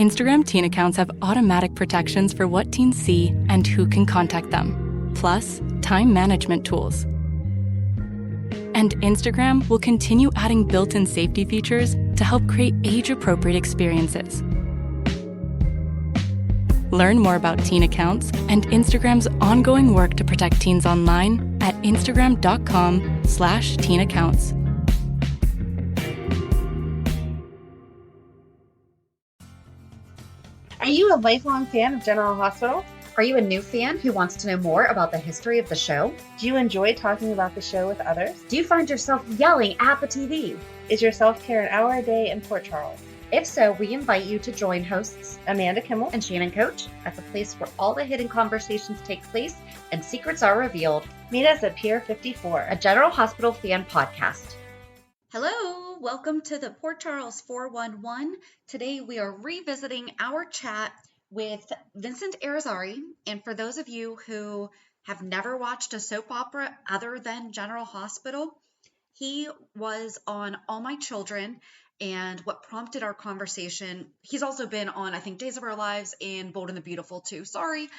Instagram teen accounts have automatic protections for what teens see and who can contact them, plus time management tools. And Instagram will continue adding built-in safety features to help create age-appropriate experiences. Learn more about teen accounts and Instagram's ongoing work to protect teens online at instagram.com/teenaccounts. Are you a lifelong fan of General Hospital? Are you a new fan who wants to know more about the history of the show? Do you enjoy talking about the show with others? Do you find yourself yelling at the TV? Is your self-care an hour a day in Port Charles? If so, we invite you to join hosts Amanda Kimmel and Shannon Coach at the place where all the hidden conversations take place and secrets are revealed. Meet us at Pier 54, a General Hospital fan podcast. Hello, welcome to the Port Charles 411. Today we are revisiting our chat with Vincent Irizarry. And for those of you who have never watched a soap opera other than General Hospital, he was on All My Children. And what prompted our conversation, he's also been on, I think, Days of Our Lives and Bold and the Beautiful too. Sorry.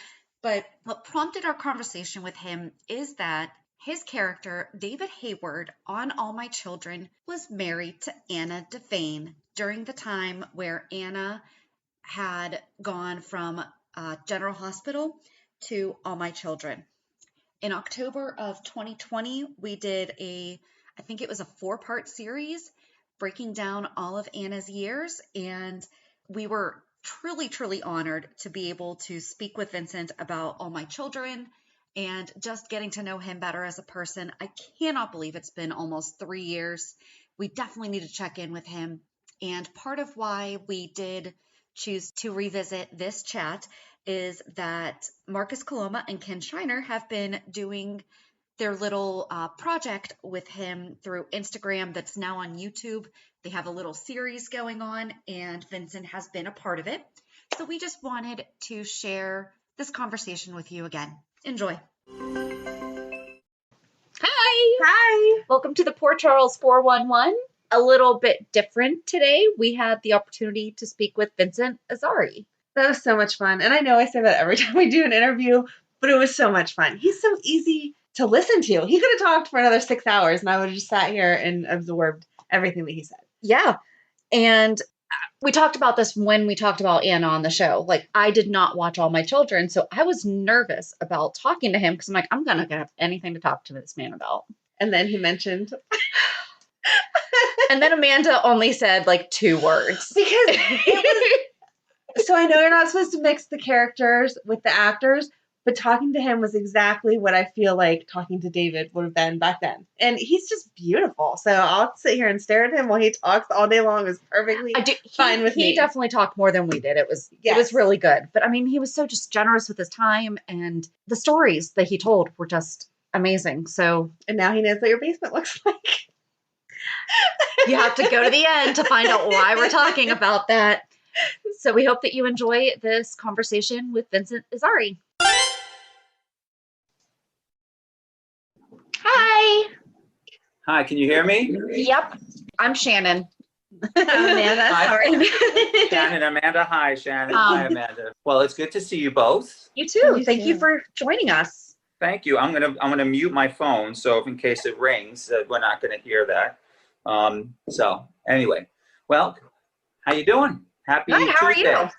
But what prompted our conversation with him is that his character, David Hayward, on All My Children, was married to Anna Devane during the time where Anna had gone from General Hospital to All My Children. In October of 2020, we did I think it was a 4-part series breaking down all of Anna's years, and we were truly, truly honored to be able to speak with Vincent about All My Children and just getting to know him better as a person. I cannot believe it's been almost 3 years. We definitely need to check in with him. And part of why we did choose to revisit this chat is that Marcus Coloma and Ken Shiner have been doing their little project with him through Instagram that's now on YouTube. They have a little series going on, and Vincent has been a part of it. So we just wanted to share this conversation with you again. Enjoy. Hi. Welcome to the Port Charles 411. A little bit different today. We had the opportunity to speak with Vincent Irizarry. That was so much fun. And I know I say that every time we do an interview, but it was so much fun. He's so easy to listen to. He could have talked for another 6 hours and I would have just sat here and absorbed everything that he said. Yeah. And we talked about this when we talked about Anna on the show. Like, I did not watch All My Children, so I was nervous about talking to him because I'm like, I'm not going to have anything to talk to this man about. And then he mentioned... And then Amanda only said like 2 words. Because it was... So I know you're not supposed to mix the characters with the actors, but talking to him was exactly what I feel like talking to David would have been back then. And he's just beautiful. So I'll sit here and stare at him while he talks all day long. Is perfectly fine with me. He definitely talked more than we did. It was really good. But I mean, he was so just generous with his time, and the stories that he told were just amazing. So, and now he knows what your basement looks like. You have to go to the end to find out why we're talking about that. So we hope that you enjoy this conversation with Vincent Irizarry. Hi. Hi, can you hear me? Yep. I'm Shannon. Amanda, sorry. Shannon, Amanda. Hi, Shannon. Hi, Amanda. Well, it's good to see you both. You too. Thank you for joining us. Thank you. I'm gonna mute my phone so if in case it rings, we're not gonna hear that. So anyway, well, how you doing? Happy Hi, how Tuesday. are you?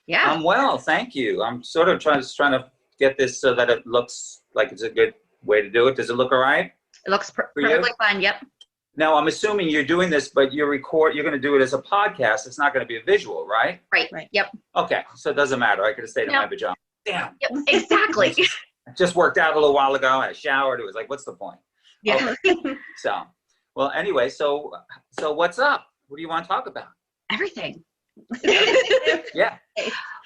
Yeah. I'm well, thank you. I'm sort of trying to get this so that it looks like it's a good way to do it. Does it look all right? It looks perfectly fine. Yep. Now, I'm assuming you're doing this, but you're going to do it as a podcast. It's not going to be a visual, right? Right. Yep. Okay. So it doesn't matter. I could have stayed in my pajamas. Damn. Yep. Exactly. I just worked out a little while ago. I showered. It was like, what's the point? Yeah. Okay. So, well, anyway, so what's up? What do you want to talk about? Everything. Yeah.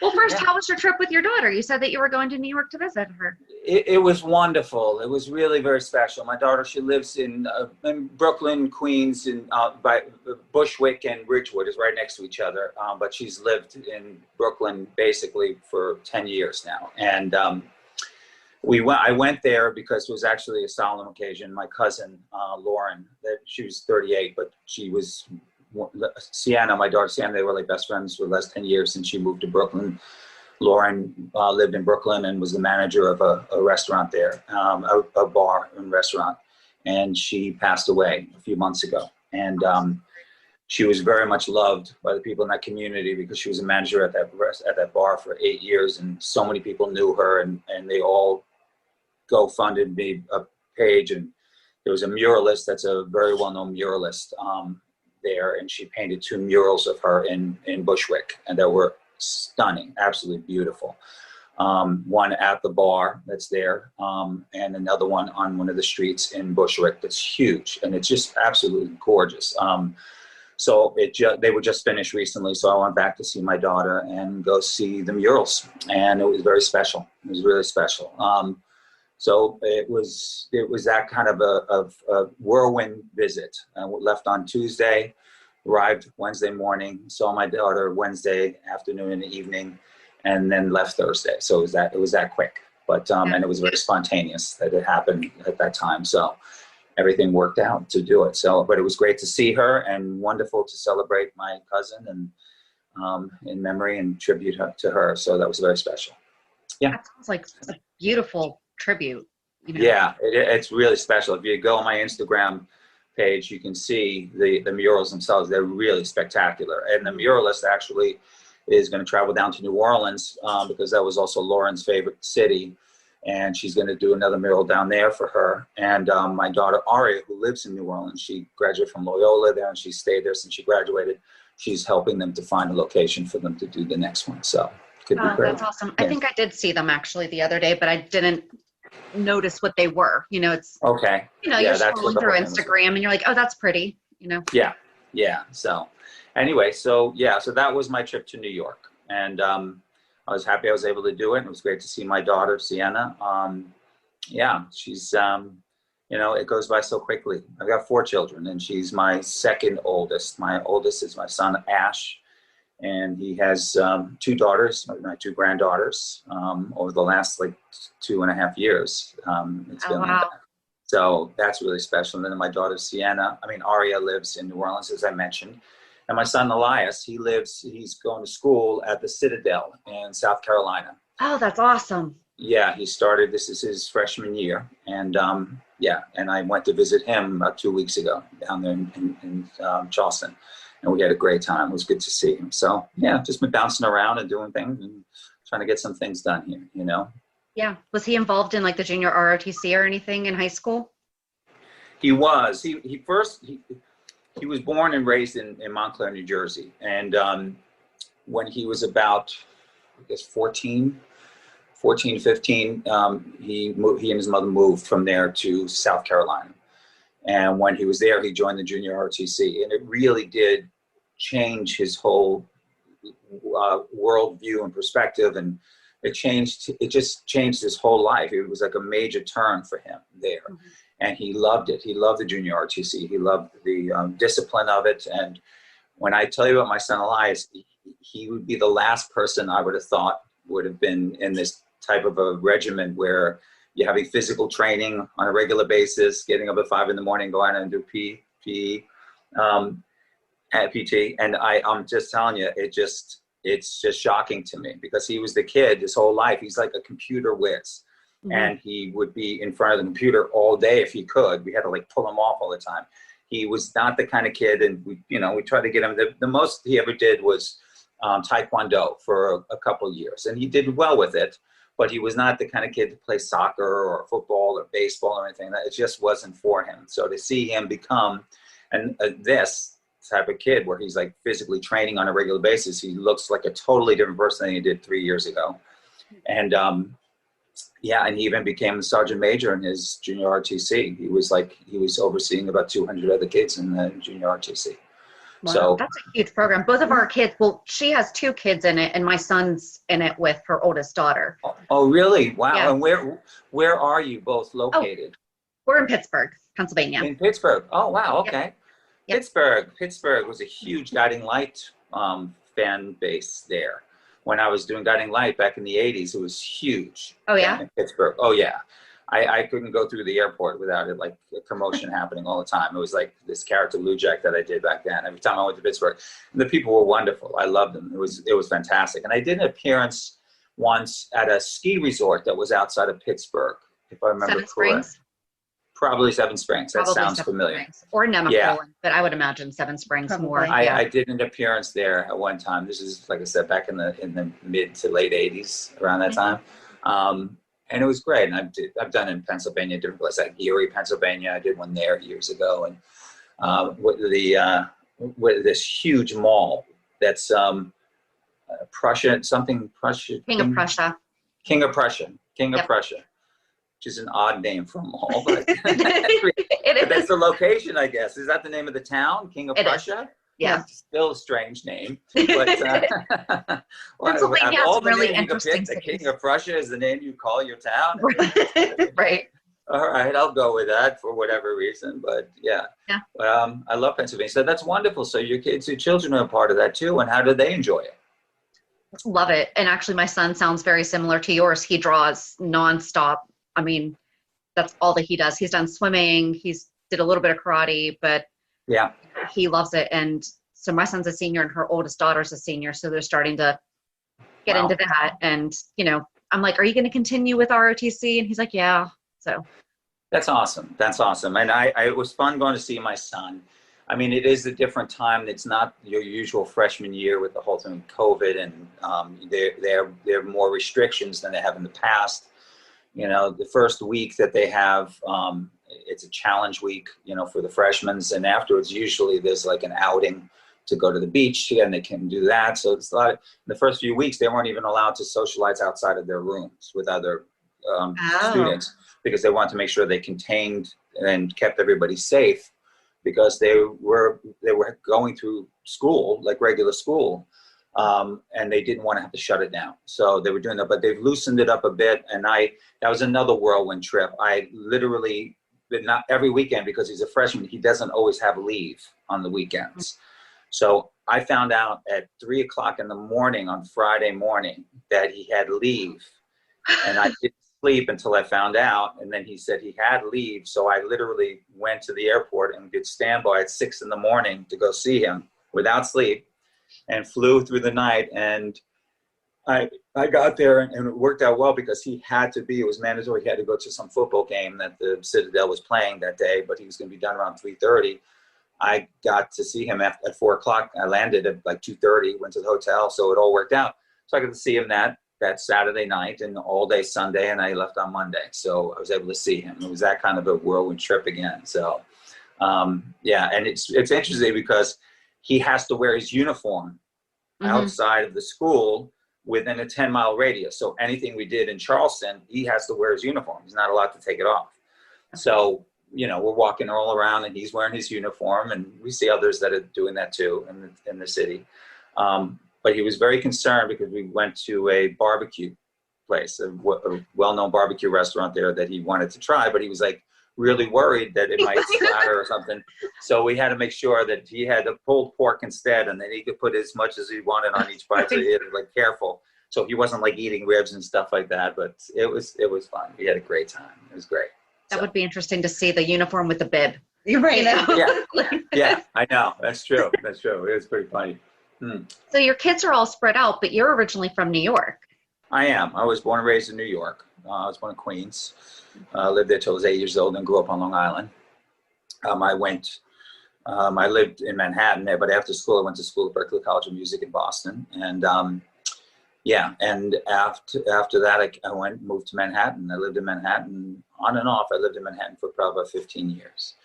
Well, first, how was your trip with your daughter? You said that you were going to New York to visit her. It was wonderful. It was really very special. My daughter, she lives in Brooklyn, Queens, by Bushwick and Ridgewood is right next to each other. But she's lived in Brooklyn basically for 10 years now. And I went there because it was actually a solemn occasion. My cousin, Lauren, that she was 38, but she was Sienna, my daughter Sienna, they were like best friends for the last 10 years since she moved to Brooklyn. Lauren lived in Brooklyn and was the manager of a restaurant there, a bar and restaurant. And she passed away a few months ago. And she was very much loved by the people in that community because she was a manager at that bar for 8 years. And so many people knew her, and they all funded me a page. And there was a muralist that's a very well-known muralist there. And she painted 2 murals of her in Bushwick, and that were stunning, absolutely beautiful. One at the bar that's there, and another one on one of the streets in Bushwick that's huge, and it's just absolutely gorgeous. So they were just finished recently, so I went back to see my daughter and go see the murals, and it was very special. It was really special. So it was that kind of a whirlwind visit. I left on Tuesday, arrived Wednesday morning, saw my daughter Wednesday afternoon and evening, and then left Thursday. So it was that quick, but and it was very spontaneous that it happened at that time. So everything worked out to do it. So, but it was great to see her and wonderful to celebrate my cousin and in memory and tribute to her. So that was very special. Yeah. That sounds like a beautiful tribute. Yeah, it's really special. If you go on my Instagram page, you can see the murals themselves. They're really spectacular. And the muralist actually is going to travel down to New Orleans because that was also Lauren's favorite city. And she's going to do another mural down there for her. And my daughter, Aria, who lives in New Orleans, she graduated from Loyola there, and she stayed there since she graduated. She's helping them to find a location for them to do the next one. So it could be great. That's awesome. Yeah. I think I did see them actually the other day, but I didn't notice what they were. It's okay. You're scrolling through Instagram and you're like, oh, that's pretty. Yeah. So anyway, so that was my trip to New York, and I was happy I was able to do it. And it was great to see my daughter, Sienna. She's, it goes by so quickly. I've got 4 children, and she's my second oldest. My oldest is my son, Ash, and he has 2 daughters, my 2 granddaughters, over the last 2.5 years. It's been like that. So that's really special. And then my daughter, Aria lives in New Orleans, as I mentioned. And my son, Elias, he's going to school at the Citadel in South Carolina. Oh, that's awesome. Yeah, this is his freshman year. And and I went to visit him about 2 weeks ago down there in Charleston. And we had a great time. It was good to see him. So, just been bouncing around and doing things and trying to get some things done here, Yeah. Was he involved in the junior ROTC or anything in high school? He was. He was born and raised in Montclair, New Jersey. And when he was about, 14, 15, he and his mother moved from there to South Carolina. And when he was there, he joined the junior ROTC. And it really did change his whole worldview and perspective. And it just changed his whole life. It was like a major turn for him there. Mm-hmm. And he loved it. He loved the junior ROTC. He loved the discipline of it. And when I tell you about my son Elias, he would be the last person I would have thought would have been in this type of a regimen where you're having physical training on a regular basis, getting up at 5 a.m, going out and do PT. And I'm just telling you, it's just shocking to me because he was the kid his whole life. He's like a computer whiz. Mm-hmm. And he would be in front of the computer all day if he could. We had to pull him off all the time. He was not the kind of kid, and we tried to get him. The most he ever did was Taekwondo for a couple of years, and he did well with it. But he was not the kind of kid to play soccer or football or baseball or anything. It just wasn't for him. So to see him become this type of kid where he's physically training on a regular basis, he looks like a totally different person than he did 3 years ago. And and he even became the sergeant major in his junior RTC. He was overseeing about 200 other kids in the junior RTC. Wow, so that's a huge program. Both of our kids, she has 2 kids in it, and my son's in it with her oldest daughter. Oh, really? Wow. Yeah. And where are you both located? We're in Pittsburgh, Pennsylvania. In Pittsburgh. Oh, wow. Okay. Yep. Pittsburgh was a huge Guiding Light fan base there. When I was doing Guiding Light back in the 80s, it was huge. Oh, yeah? In Pittsburgh. Oh, yeah. I couldn't go through the airport without it, like a commotion happening all the time. It was like this character Lou Jack that I did back then. Every time I went to Pittsburgh, and the people were wonderful. I loved them. It was fantastic. And I did an appearance once at a ski resort that was outside of Pittsburgh, if I remember Seven correct. Springs? Probably Seven Springs. That sounds familiar. Springs. Or Nemacolin, Yeah. but I would imagine Seven Springs Probably. more. Yeah. I did an appearance there at one time. This is, like I said, back in the mid to late 80s, around that time. And it was great. And I've done in Pennsylvania, different places, like Erie, Pennsylvania. I did one there years ago. And with this huge mall that's Prussia, something Prussia. King of Prussia. King of Prussia. Yep. Prussia. Which is an odd name for a mall. But, It that's is. the location, I guess. Is that the name of the town? King of It is. Prussia? Yeah. It's still a strange name. But Pennsylvania has really interesting the cities. King of Prussia is the name you call your town. Right. All right, I'll go with that for whatever reason. But yeah. I love Pennsylvania. So that's wonderful. So your children are a part of that too. And how do they enjoy it? Love it. And actually, my son sounds very similar to yours. He draws nonstop. I mean, that's all that he does. He's done swimming. He's did a little bit of karate, but Yeah. he loves it. And so my son's a senior and her oldest daughter's a senior. So they're starting to get into that. And, I'm like, are you going to continue with ROTC? And he's like, yeah. So that's awesome. That's awesome. And it was fun going to see my son. I mean, it is a different time. It's not your usual freshman year with the whole thing with COVID, and there are more restrictions than they have in the past. The first week that they have, it's a challenge week, for the freshmen, and afterwards usually there's like an outing to go to the beach, and they can do that. So it's in the first few weeks they weren't even allowed to socialize outside of their rooms with other students, because they wanted to make sure they contained and kept everybody safe, because they were going through school like regular school, and they didn't want to have to shut it down. So they were doing that, but they've loosened it up a bit. And that was another whirlwind trip. I literally, but not every weekend, because he's a freshman, he doesn't always have leave on the weekends. So I found out at 3:00 in the morning on Friday morning that he had leave, and I didn't sleep until I found out. And then he said he had leave. So I literally went to the airport and did standby at 6 a.m. to go see him without sleep, and flew through the night. And I got there, and it worked out well, because it was mandatory. He had to go to some football game that the Citadel was playing that day, but he was going to be done around 3:30. I got to see him at 4:00. I landed at like 2:30, went to the hotel. So it all worked out. So I got to see him that Saturday night and all day Sunday, and I left on Monday. So I was able to see him. It was that kind of a whirlwind trip again. So and it's interesting because he has to wear his uniform outside of the school within a 10-mile radius. So anything we did in Charleston, he has to wear his uniform. He's not allowed to take it off. So, we're walking all around, and he's wearing his uniform, and we see others that are doing that too in the city. But he was very concerned, because we went to a barbecue place, a well-known barbecue restaurant there that he wanted to try, but he was like really worried that it might splatter or something. So we had to make sure that he had the pulled pork instead, and then he could put as much as he wanted on each bite. So he had to be careful. So he wasn't like eating ribs and stuff like that, but it was fun. We had a great time. It was great. That would be interesting to see the uniform with the bib. You're right. Yeah, I know. That's true. It was pretty funny. So your kids are all spread out, but you're originally from New York. I am. I was born and raised in New York. I was born in Queens. Lived there till I was 8 years old, and grew up on Long Island. I lived in Manhattan there, but after school, I went to school at Berklee College of Music in Boston. And and after that, I moved to Manhattan. I lived in Manhattan on and off. I lived in Manhattan for probably about 15 years,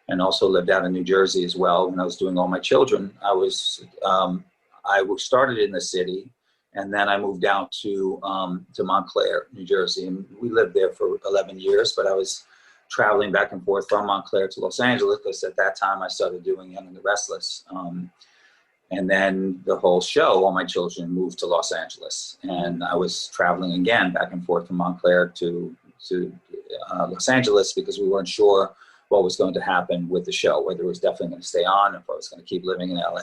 and also lived out in New Jersey as well. When I was doing all my children, I started in the city, and then I moved out to Montclair, New Jersey, and we lived there for 11 years. But I was traveling back and forth from Montclair to Los Angeles, because at that time I started doing Young and the Restless. And then the whole show, all my children moved to Los Angeles, and I was traveling again back and forth from Montclair to Los Angeles, because we weren't sure what was going to happen with the show, whether it was definitely going to stay on, if I was going to keep living in LA.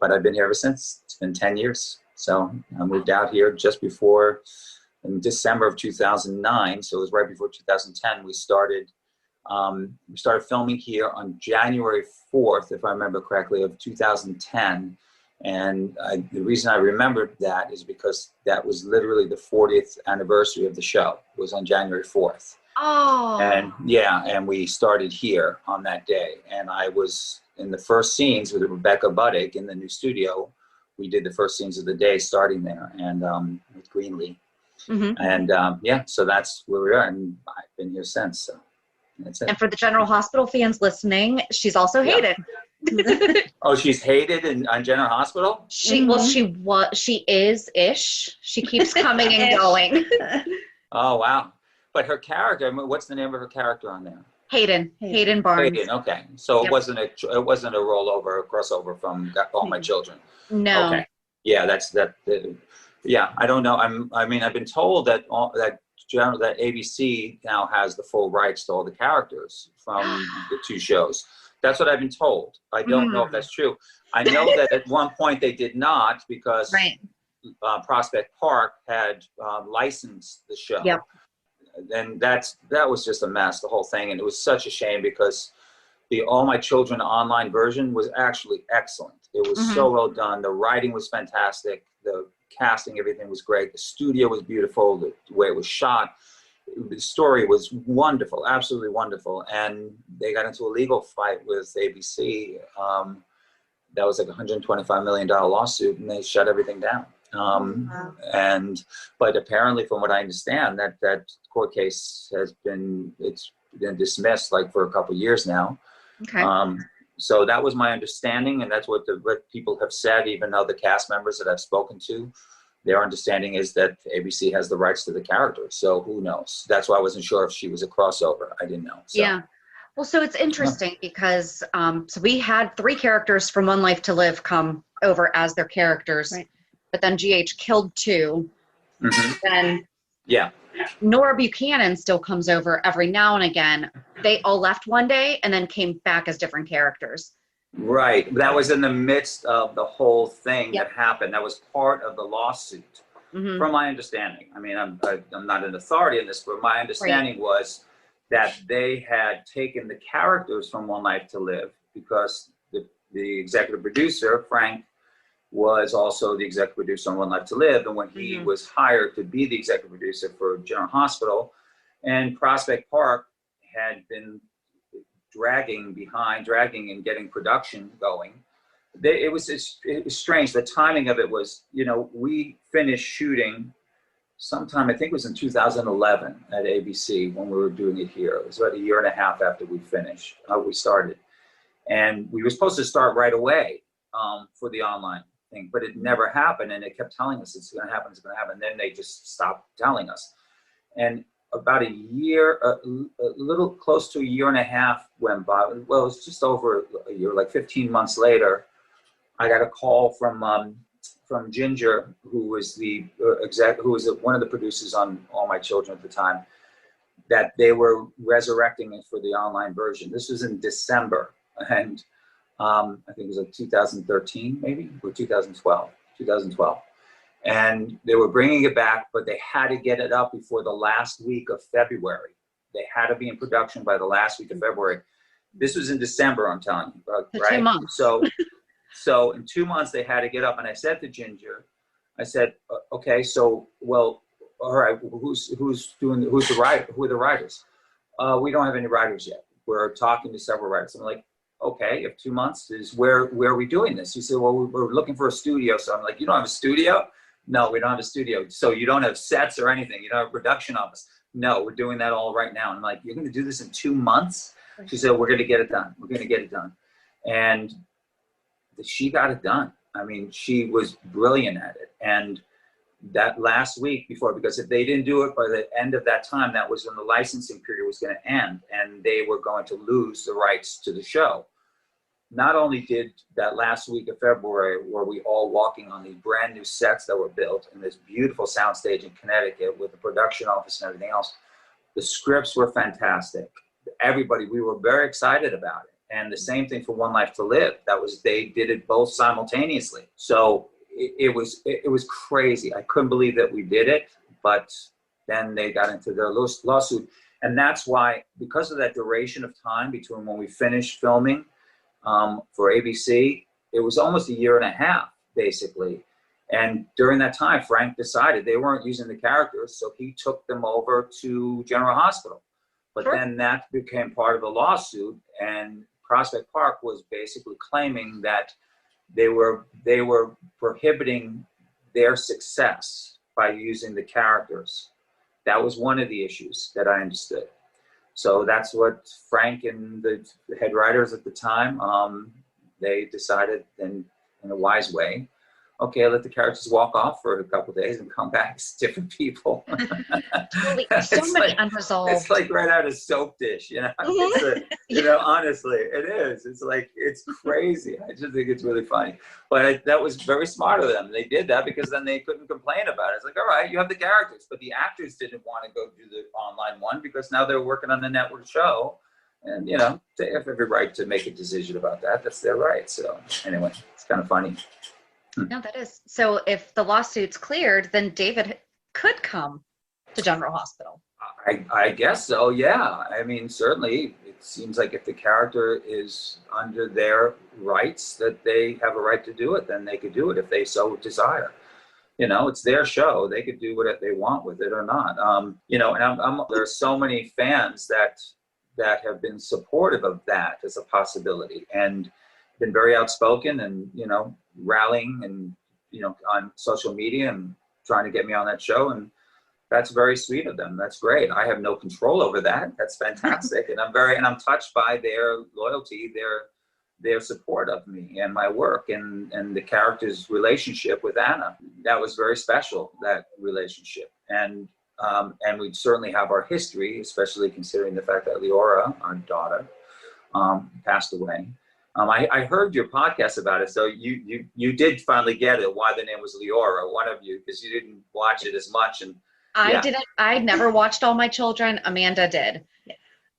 But I've been here ever since. It's been 10 years. So I moved out here just before in December of 2009. So it was right before 2010. We started filming here on January 4th, if I remember correctly, of 2010. And the reason I remembered that is because that was literally the 40th anniversary of the show. It was on January 4th. Oh. And yeah, and we started here on that day. And I was in the first scenes with Rebecca Buddick in the new studio. We did the first scenes of the day starting there, and with Greenlee. Mm-hmm. And yeah, so that's where we are. And I've been here since. So that's it. And for the General Hospital fans listening, she's also hated. Oh, she's hated on General Hospital? She is-ish. She keeps coming and going. Oh, wow. But her character, I mean, what's the name of her character on there? Hayden Barnes. Hayden, okay. So it wasn't a rollover, a crossover from All My Children. No. Okay. Yeah, yeah, I don't know. I've been told that that ABC now has the full rights to all the characters from the two shows. That's what I've been told. I don't know if that's true. I know that at one point they did not, because Prospect Park had licensed the show. Yep. And that was just a mess, the whole thing. And it was such a shame, because the All My Children online version was actually excellent. It was so well done. The writing was fantastic. The casting, everything was great. The studio was beautiful. The way it was shot. The story was wonderful, absolutely wonderful. And they got into a legal fight with ABC. That was like a $125 million lawsuit, and they shut everything down. But apparently, from what I understand, that court case it's been dismissed like for a couple of years now. Okay. So that was my understanding, and that's what people have said. Even though the cast members that I've spoken to, their understanding is that ABC has the rights to the character. So who knows? That's why I wasn't sure if she was a crossover. I didn't know. So. Yeah. Well, so it's interesting because so we had 3 characters from One Life to Live come over as their characters, but then GH killed 2. Then Nora Buchanan still comes over every now and again. They all left one day and then came back as different characters. Right. That was in the midst of the whole thing that happened. That was part of the lawsuit, from my understanding. I mean, I'm not an authority in this, but my understanding was that they had taken the characters from One Life to Live, because the executive producer, Frank, was also the executive producer on One Life to Live. And when he was hired to be the executive producer for General Hospital, and Prospect Park had been dragging and getting production going, it was strange. The timing of it was, we finished shooting sometime, I think it was in 2011 at ABC when we were doing it here. It was about a year and a half after we started. And we were supposed to start right away for the online thing, but it never happened. And they kept telling us it's going to happen, it's going to happen. And then they just stopped telling us. And about a year, a little close to a year and a half went by. Well, it was just over a year, like 15 months later, I got a call from Ginger, who was one of the producers on All My Children at the time, that they were resurrecting it for the online version. This was in December, and I think it was like 2013, maybe, or 2012. And they were bringing it back, but they had to get it up before the last week of February. They had to be in production by the last week of February. This was in December, I'm telling you, right? 2 months. So in 2 months they had to get up, and I said to Ginger, I said, okay, so, well, all right, who are the writers? We don't have any writers yet. We're talking to several writers. I'm like, okay, if 2 months is where are we doing this? He said, well, we're looking for a studio. So I'm like, you don't have a studio? No, we don't have a studio. So you don't have sets or anything. You don't have a production office? No, we're doing that all right now. And I'm like, you're going to do this in 2 months? She said, we're going to get it done. We're going to get it done. And she got it done. I mean, she was brilliant at it. And that last week before, because if they didn't do it by the end of that time, that was when the licensing period was going to end, and they were going to lose the rights to the show. Not only did that last week of February, were we all walking on these brand new sets that were built in this beautiful soundstage in Connecticut with the production office and everything else, the scripts were fantastic. Everybody, we were very excited about it. And the same thing for One Life to Live. They did it both simultaneously. So it was crazy. I couldn't believe that we did it, but then they got into their lawsuit. And that's why, because of that duration of time between when we finished filming for ABC, it was almost a year and a half, basically. And during that time, Frank decided they weren't using the characters, so he took them over to General Hospital. But then that became part of the lawsuit, and Prospect Park was basically claiming that they were prohibiting their success by using the characters. That was one of the issues that I understood. So that's what Frank and the head writers at the time, they decided in a wise way, okay, let the characters walk off for a couple of days and come back as different people. Totally. So many unresolved. It's like right out of soap dish, you know? You know, honestly, it is. It's like, it's crazy. I just think it's really funny. But that was very smart of them. They did that because then they couldn't complain about it. It's like, all right, you have the characters, but the actors didn't want to go do the online one because now they're working on the network show. And, you know, they have every right to make a decision about that. That's their right. So anyway, it's kind of funny. No, that is. So if the lawsuit's cleared, then David could come to General Hospital. I guess so, yeah. I mean, certainly it seems like if the character is under their rights, that they have a right to do it, then they could do it if they so desire. You know, it's their show. They could do what they want with it or not. You know, and there are so many fans that have been supportive of that as a possibility and been very outspoken and, you know, rallying and, you know, on social media and trying to get me on that show. And that's very sweet of them. That's great. I have no control over that. That's fantastic. And I'm touched by their loyalty, their support of me and my work and the character's relationship with Anna. That was very special, that relationship. And we certainly have our history, especially considering the fact that Leora, our daughter, passed away. I heard your podcast about it, so you did finally get it, why the name was Leora, one of you, because you didn't watch it as much. And I didn't. I never watched All My Children. Amanda did.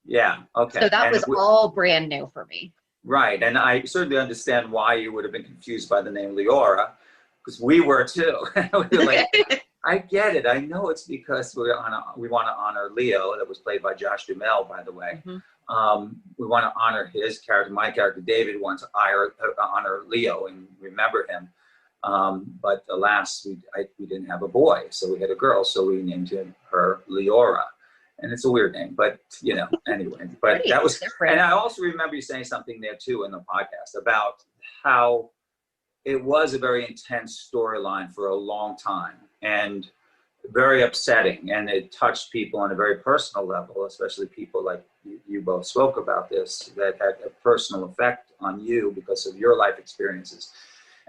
Yeah, okay. So that was all brand new for me. Right, and I certainly understand why you would have been confused by the name Leora, because we were too. We were like, I get it. I know it's because we want to honor Leo, that was played by Josh Duhamel, by the way. Mm-hmm. We want to honor his character. My character, David, wants to honor Leo and remember him. But alas, we didn't have a boy, so we had a girl, so we named her Leora. And it's a weird name, but, you know, anyway. But that was different. And I also remember you saying something there, too, in the podcast about how it was a very intense storyline for a long time and very upsetting. And it touched people on a very personal level, especially people like you both spoke about this, that had a personal effect on you because of your life experiences.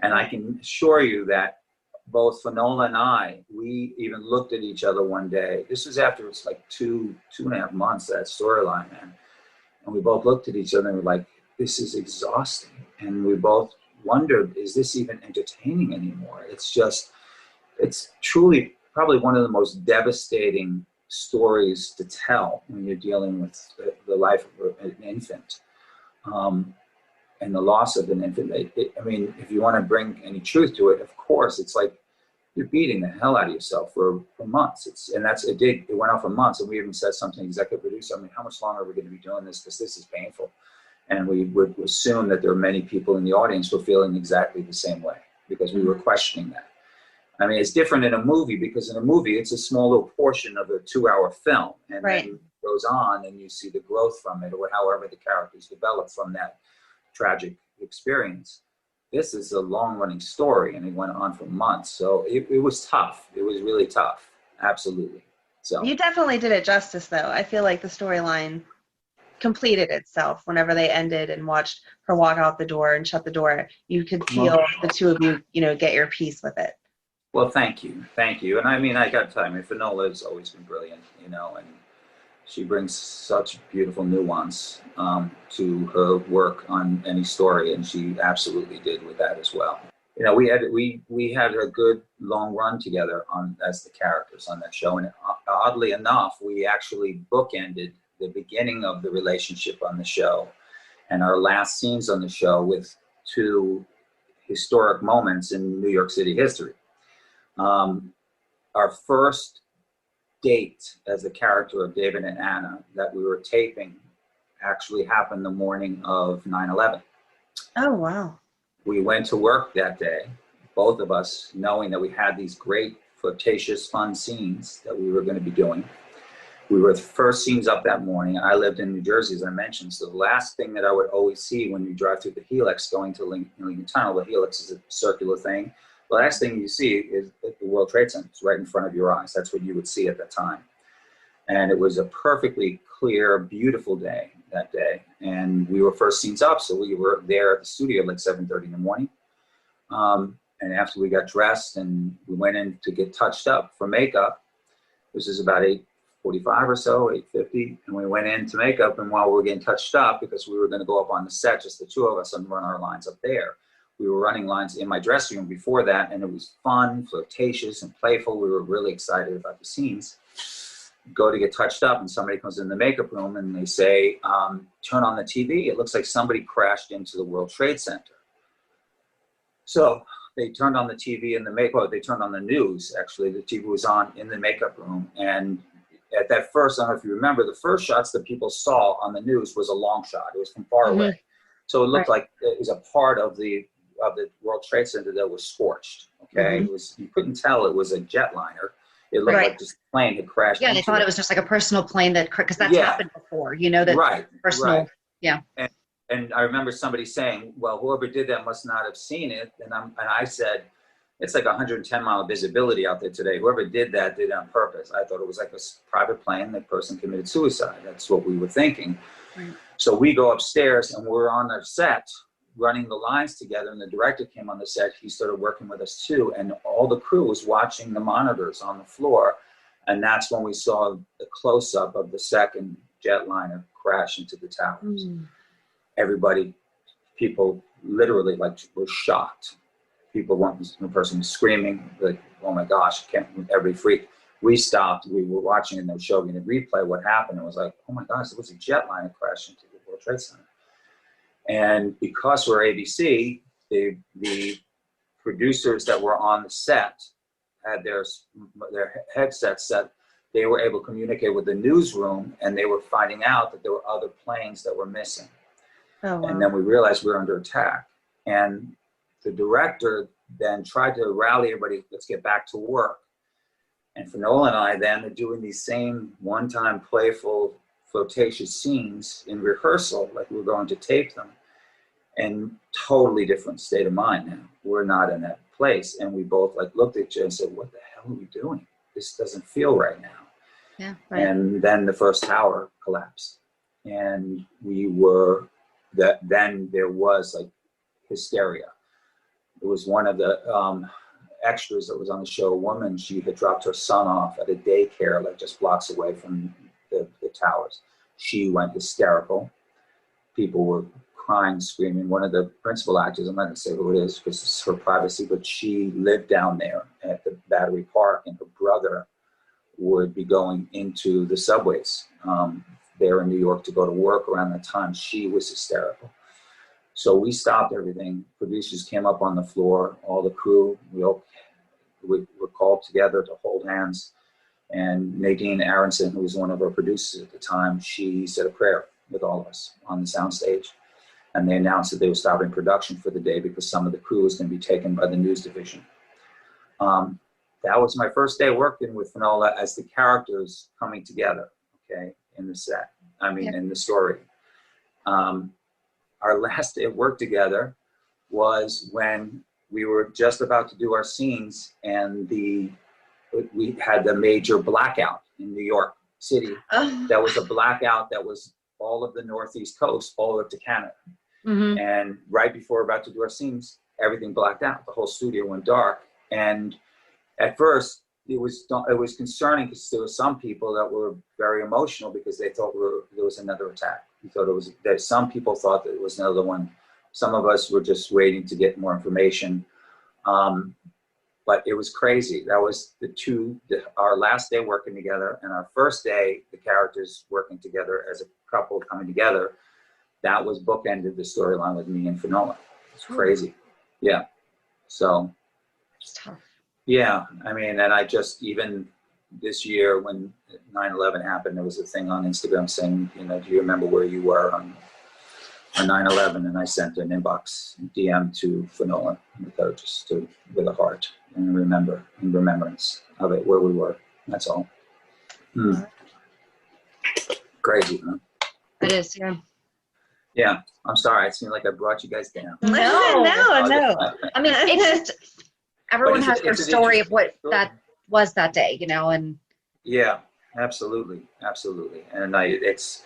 And I can assure you that both Finola and I, we even looked at each other one day. This was after it's like two and a half months, that storyline, man. And we both looked at each other and were like, this is exhausting. And we both wondered, is this even entertaining anymore? It's truly probably one of the most devastating stories to tell when you're dealing with the life of an infant. And the loss of an infant. I mean, if you want to bring any truth to it, of course, it's like you're beating the hell out of yourself for months. It went on for months, and we even said something, executive producer, I mean, how much longer are we going to be doing this? Because this is painful. And we would assume that there are many people in the audience who are feeling exactly the same way because we were questioning that. I mean, it's different in a movie because in a movie, it's a small little portion of a 2-hour film. And then it goes on and you see the growth from it or however the characters develop from that tragic experience. This is a long-running story, and it went on for months. So it was tough. It was really tough. Absolutely. So you definitely did it justice, though. I feel like the storyline completed itself whenever they ended and watched her walk out the door and shut the door. You could feel the two of you, get your piece with it. Well, thank you. And I mean, I got to tell you, Finola has always been brilliant, and she brings such beautiful nuance to her work on any story, and she absolutely did with that as well. We had a good long run together as the characters on that show, and oddly enough, we actually bookended the beginning of the relationship on the show and our last scenes on the show with 2 historic moments in New York City history. Our first date as the character of David and Anna that we were taping actually happened the morning of 9/11. Oh, wow. We went to work that day, both of us, knowing that we had these great, flirtatious, fun scenes that we were going to be doing. We were the first scenes up that morning. I lived in New Jersey, as I mentioned, so the last thing that I would always see when you drive through the Helix going to Lincoln Tunnel, the Helix is a circular thing. The last thing you see is the World Trade Center. It's right in front of your eyes. That's what you would see at that time. And it was a perfectly clear, beautiful day that day. And we were first scenes up, so we were there at the studio at like 7:30 in the morning. And after we got dressed and we went in to get touched up for makeup, this is about 8:45 or so, 8:50, and we went into makeup, and while we were getting touched up, because we were going to go up on the set, just the two of us, and run our lines up there, we were running lines in my dressing room before that, and it was fun, flirtatious, and playful. We were really excited about the scenes. Go to get touched up, and somebody comes in the makeup room, and they say, turn on the TV. It looks like somebody crashed into the World Trade Center. So they turned on the TV and they turned on the news, actually. The TV was on in the makeup room, and at that first, I don't know if you remember, the first shots that people saw on the news was a long shot. It was from far away. So it looked like it was a part of the World Trade Center that was scorched. Okay, It was, you couldn't tell it was a jetliner. It looked like just a plane had crashed. Yeah, they thought it was just like a personal plane that, because that's happened before, you know, that personal. Yeah. And I remember somebody saying, well, whoever did that must not have seen it. And I said, it's like 110-mile visibility out there today. Whoever did that did it on purpose. I thought it was like a private plane. That person committed suicide. That's what we were thinking. Right. So we go upstairs, and we're on our set running the lines together, and the director came on the set. He started working with us too, and all the crew was watching the monitors on the floor, and that's when we saw the close-up of the second jetliner crash into the towers. Everybody, people literally were shocked. One person was screaming, like, oh my gosh, every freak. We stopped, we were watching, and they were showing the replay what happened. It was like, oh my gosh, it was a jetliner crash into the World Trade Center. And because we're ABC, the producers that were on the set had their headsets set. They were able to communicate with the newsroom, and they were finding out that there were other planes that were missing. Oh, wow. And then we realized we were under attack. And the director then tried to rally everybody, let's get back to work. And Finola and I then are doing these same one-time playful, flirtatious scenes in rehearsal, like we were going to tape them, and totally different state of mind now. We're not in that place. And we both looked at each other and said, what the hell are we doing? This doesn't feel right now. Yeah, right. And then the first tower collapsed. And then there was hysteria. It was one of the extras that was on the show, a woman, she had dropped her son off at a daycare just blocks away from the towers. She went hysterical. People were crying, screaming. One of the principal actors, I'm not going to say who it is because it's her privacy, but she lived down there at the Battery Park, and her brother would be going into the subways there in New York to go to work around that time. She was hysterical. So we stopped everything. Producers came up on the floor, all the crew, we were called together to hold hands. And Nadine Aronson, who was one of our producers at the time, she said a prayer with all of us on the soundstage. And they announced that they were stopping production for the day because some of the crew was going to be taken by the news division. That was my first day working with Finola as the characters coming together, okay, in the set, in the story. Our last day of work together was when we were just about to do our scenes, and we had the major blackout in New York City. Oh. That was a blackout that was all of the Northeast coast, all up to Canada. Mm-hmm. And right before we're about to do our scenes, everything blacked out. The whole studio went dark. And at first, it was concerning because there were some people that were very emotional because they thought there was another attack. Some people thought that it was another one. Some of us were just waiting to get more information. But it was crazy. That was our last day working together, and our first day, the characters working together as a couple coming together. That was bookended the storyline with me and Finola. It's crazy. Yeah. So. It's tough. Yeah. And I just, even this year when 9/11 happened, there was a thing on Instagram saying, you know, do you remember where you were on 9/11? And I sent an inbox DM to Finola with her, with a heart, and in remembrance of it, where we were. That's all. Crazy, huh? It is, yeah. Yeah, I'm sorry. It seemed like I brought you guys down. No. I mean, it's just everyone has their story of what that was that day, you know, and yeah, absolutely. And it's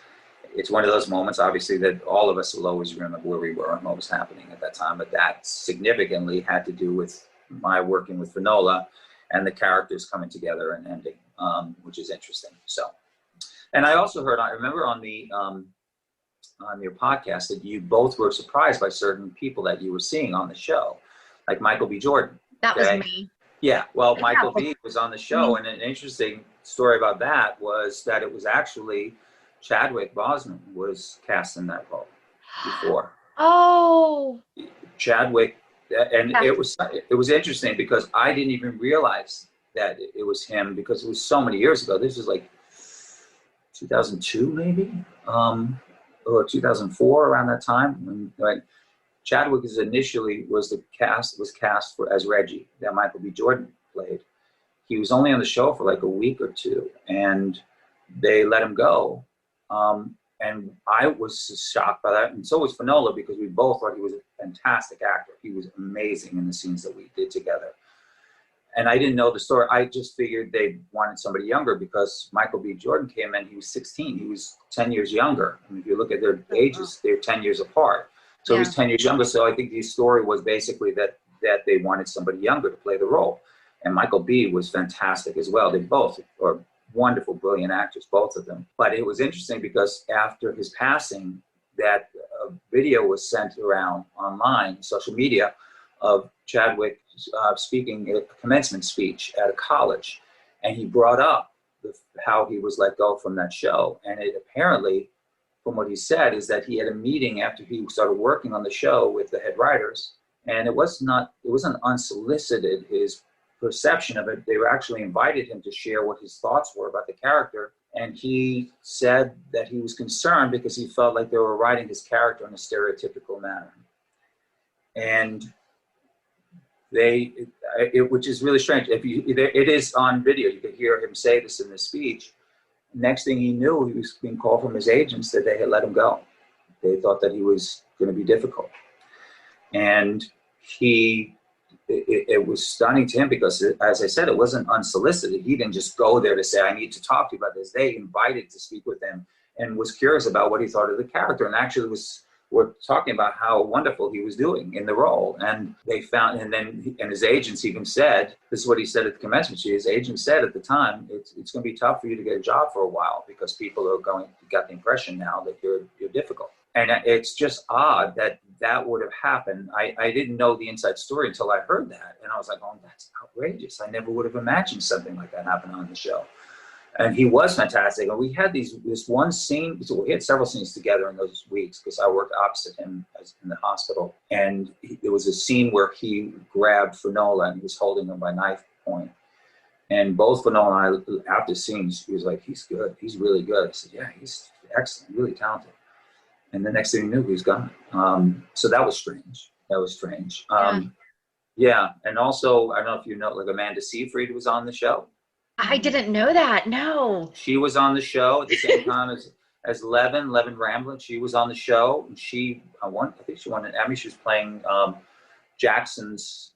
one of those moments, obviously, that all of us will always remember where we were and what was happening at that time. But that significantly had to do with my working with Finola and the characters coming together and ending, which is interesting. So, and I also heard, I remember on your podcast that you both were surprised by certain people that you were seeing on the show, like Michael B. Jordan. That was me. Yeah, well, Michael B. was on the show, and an interesting story about that was that it was actually Chadwick Boseman was cast in that role before. Oh. Chadwick, and it was interesting because I didn't even realize that it was him because it was so many years ago. This was like 2002 maybe, or 2004, around that time, when like Chadwick was cast for as Reggie that Michael B. Jordan played. He was only on the show for like a week or two, and they let him go. And I was shocked by that, and so was Finola, because we both thought he was a fantastic actor. He was amazing in the scenes that we did together. And I didn't know the story. I just figured they wanted somebody younger because Michael B. Jordan came in, he was 16. He was 10 years younger. I mean, if you look at their ages, they're 10 years apart. So he was 10 years younger. So I think the story was basically that they wanted somebody younger to play the role. And Michael B. was fantastic as well. They both are wonderful, brilliant actors, both of them. But it was interesting because after his passing, that video was sent around online, social media, of Chadwick speaking a commencement speech at a college. And he brought up how he was let go from that show. And it apparently, from what he said, is that he had a meeting after he started working on the show with the head writers. And it wasn't unsolicited, his perception of it. They were actually invited him to share what his thoughts were about the character. And he said that he was concerned because he felt like they were writing his character in a stereotypical manner. And which is really strange. It is on video. You could hear him say this in the speech. Next thing he knew, he was being called from his agents that they had let him go. They thought that he was going to be difficult. And it was stunning to him because, as I said, it wasn't unsolicited. He didn't just go there to say, I need to talk to you about this. They invited to speak with him and was curious about what he thought of the character, and actually were talking about how wonderful he was doing in the role. And they found, and his agents even said, this is what he said at the commencement. His agent said at the time, it's going to be tough for you to get a job for a while because people are got the impression now that you're difficult. And it's just odd that would have happened. I didn't know the inside story until I heard that. And I was like, oh, that's outrageous. I never would have imagined something like that happening on the show. And he was fantastic. And we had this one scene, so we had several scenes together in those weeks because I worked opposite him in the hospital. And there was a scene where he grabbed Finola and he was holding her by knife point. And both Finola and I, after scenes, he was like, he's good. He's really good. I said, yeah, he's excellent, really talented. And the next thing he knew, he was gone. So that was strange. Yeah. And also, I don't know if you know, like Amanda Seyfried was on the show. I didn't know that. No. She was on the show at the same time as Levin Ramblin. She was on the show. And I think she won an Emmy. She was playing Jackson's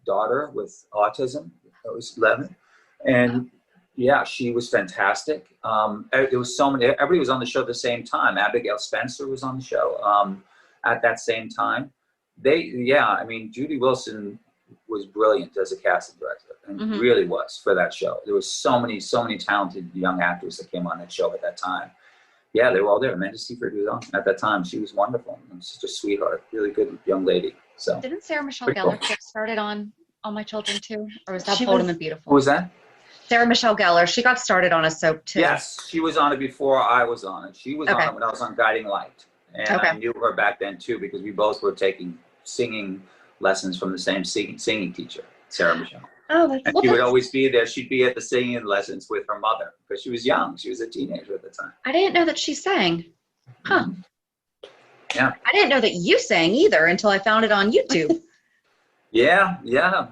daughter with autism. That was Levin. And yeah, she was fantastic. There was so many. Everybody was on the show at the same time. Abigail Spencer was on the show at that same time. Judy Wilson was brilliant as a casting director, and really was for that show. There was so many talented young actors that came on that show at that time. Yeah, they were all there. Amanda Seyfried was on at that time. She was wonderful and such a sweetheart, really good young lady. So didn't Sarah Michelle Gellar get started on All My Children too, or was that Bold and Beautiful? Who was that? Sarah Michelle Gellar. She got started on a soap too. Yes, she was on it before I was on it. She was on it when I was on Guiding Light, and I knew her back then too because we both were taking singing lessons from the same singing teacher, Sarah Michelle. Oh, that's and she would always be there. She'd be at the singing lessons with her mother because she was young. She was a teenager at the time. I didn't know that she sang. Huh. Yeah. I didn't know that you sang either until I found it on YouTube. Yeah,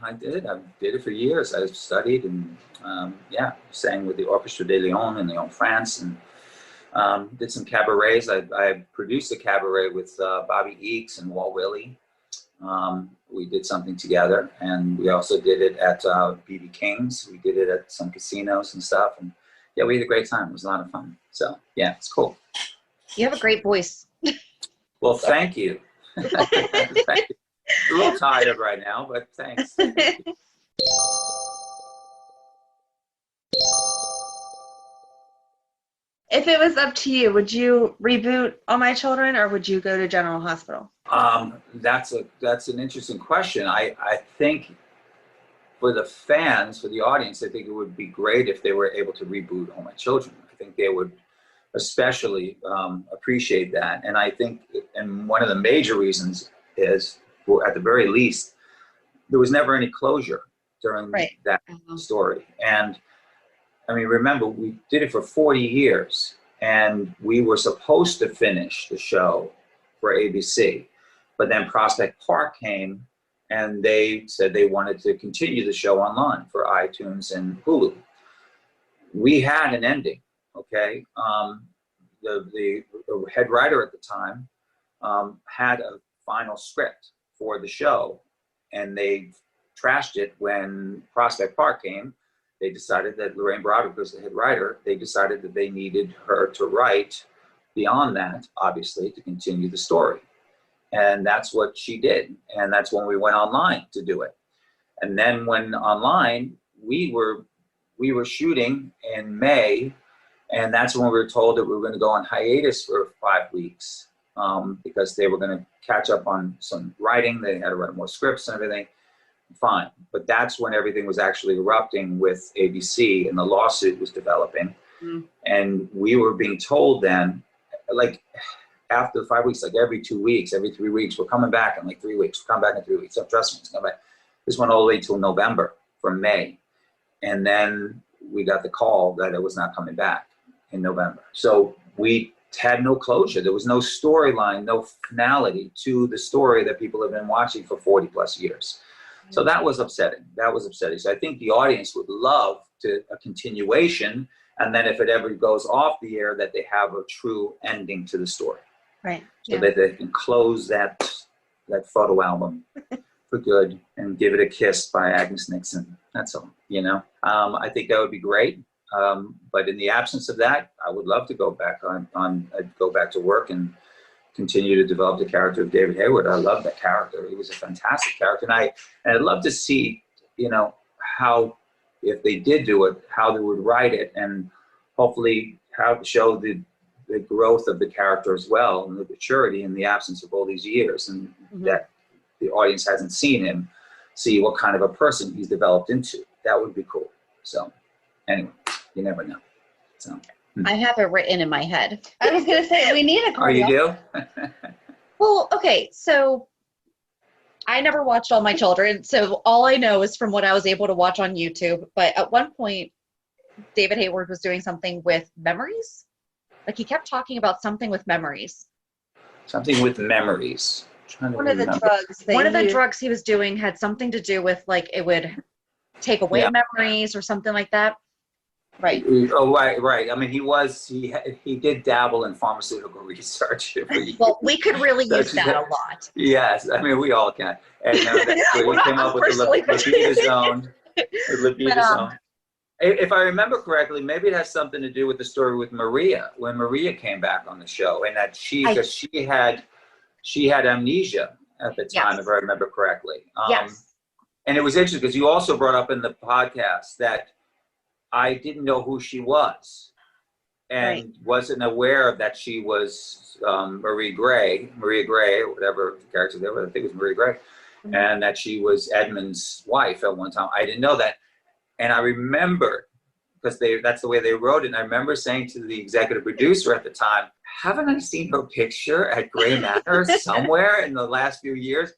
I did. I did it for years. I studied and sang with the Orchestre de Lyon in Lyon, France, and did some cabarets. I produced a cabaret with Bobby Eakes and Walt Willey. We did something together, and we also did it at BB King's. We did it at some casinos and stuff, and yeah, we had a great time. It was a lot of fun. So yeah, it's cool. You have a great voice. Well, thank you. Thank you. A little tired of right now, but thanks. If it was up to you, would you reboot All My Children, or would you go to General Hospital? That's an interesting question. I think for the fans, for the audience, I think it would be great if they were able to reboot All My Children. I think they would especially appreciate that. And I think, and one of the major reasons is, well, at the very least, there was never any closure during that story. And I mean, remember, we did it for 40 years, and we were supposed to finish the show for ABC. But then Prospect Park came, and they said they wanted to continue the show online for iTunes and Hulu. We had an ending, okay? The head writer at the time had a final script for the show, and they trashed it when Prospect Park came. They decided that Lorraine Broderick was the head writer. They decided that they needed her to write beyond that, obviously, to continue the story. And that's what she did. And that's when we went online to do it. And then when online, we were shooting in May, and that's when we were told that we were going to go on hiatus for 5 weeks because they were going to catch up on some writing. They had to write more scripts and everything. Fine. But that's when everything was actually erupting with ABC and the lawsuit was developing. And we were being told then, like after 5 weeks, like every 2 weeks, every 3 weeks, we're coming back in like 3 weeks. We're coming back in 3 weeks. So trust me, it's coming back. This went all the way till November from May. And then we got the call that it was not coming back in November. So we had no closure. There was no storyline, no finality to the story that people have been watching for 40 plus years. So that was upsetting. So I think the audience would love a continuation, and then if it ever goes off the air, that they have a true ending to the story. Right. So that they can close that photo album for good and give it a kiss by Agnes Nixon. That's all, you know. I think that would be great. But in the absence of that, I would love to go back go back to work and continue to develop the character of David Hayward. I love that character. He was a fantastic character. And I'd love to see, you know, how, if they did do it, how they would write it, and hopefully how show the growth of the character as well, and the maturity in the absence of all these years, and that the audience hasn't seen him, see what kind of a person he's developed into. That would be cool. So anyway, you never know. So. I have it written in my head. I was going to say, we need a Oh, you do? Well, okay, so I never watched All My Children, so all I know is from what I was able to watch on YouTube. But at one point, David Hayward was doing something with memories. Like he kept talking about something with memories. Something with memories. One of the drugs he was doing had something to do with, like, it would take away memories or something like that. Right. Oh, right. I mean, he did dabble in pharmaceutical research. Well, we could really use that a lot. Yes, I mean, we all can. And he came up with the libido zone. If I remember correctly, maybe it has something to do with the story with Maria, when Maria came back on the show, and that she had amnesia at the time, if I remember correctly. Yes. And it was interesting because you also brought up in the podcast that I didn't know who she was, and wasn't aware that she was Maria Gray, or whatever the character there was. I think it was Maria Gray, and that she was Edmund's wife at one time. I didn't know that, and I remember, because that's the way they wrote it. And I remember saying to the executive producer at the time, "Haven't I seen her picture at Gray Manor somewhere in the last few years?"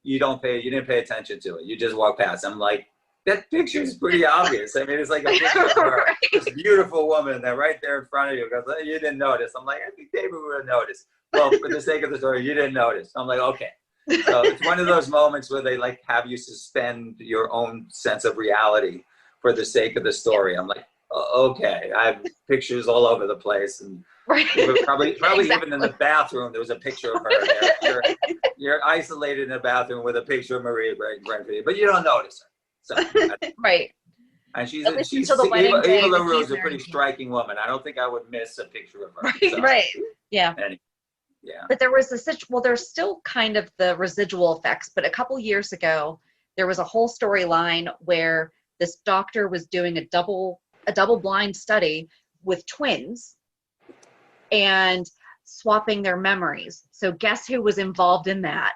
You didn't pay attention to it. You just walked past. I'm like, that picture is pretty obvious. I mean, it's like a picture of her, Right. this beautiful woman that right there in front of you goes, oh, you didn't notice. I'm like, I think David would have noticed. Well, for the sake of the story, you didn't notice. I'm like, okay. So it's one of those moments where they like have you suspend your own sense of reality for the sake of the story. I'm like, okay, I have pictures all over the place, and Right. probably Exactly. even in the bathroom there was a picture of her there. You're isolated in a bathroom with a picture of Maria Brentford, but you don't notice her. So, Right. and she's At least Eva until the wedding day, Eva the LaRue is keys a and pretty everything. striking woman. I don't think I would miss a picture of her. Right. So, Right. Yeah. anyway, yeah. But there was there's still kind of the residual effects. But a couple years ago, there was a whole storyline where this doctor was doing a double blind study with twins and swapping their memories. So guess who was involved in that?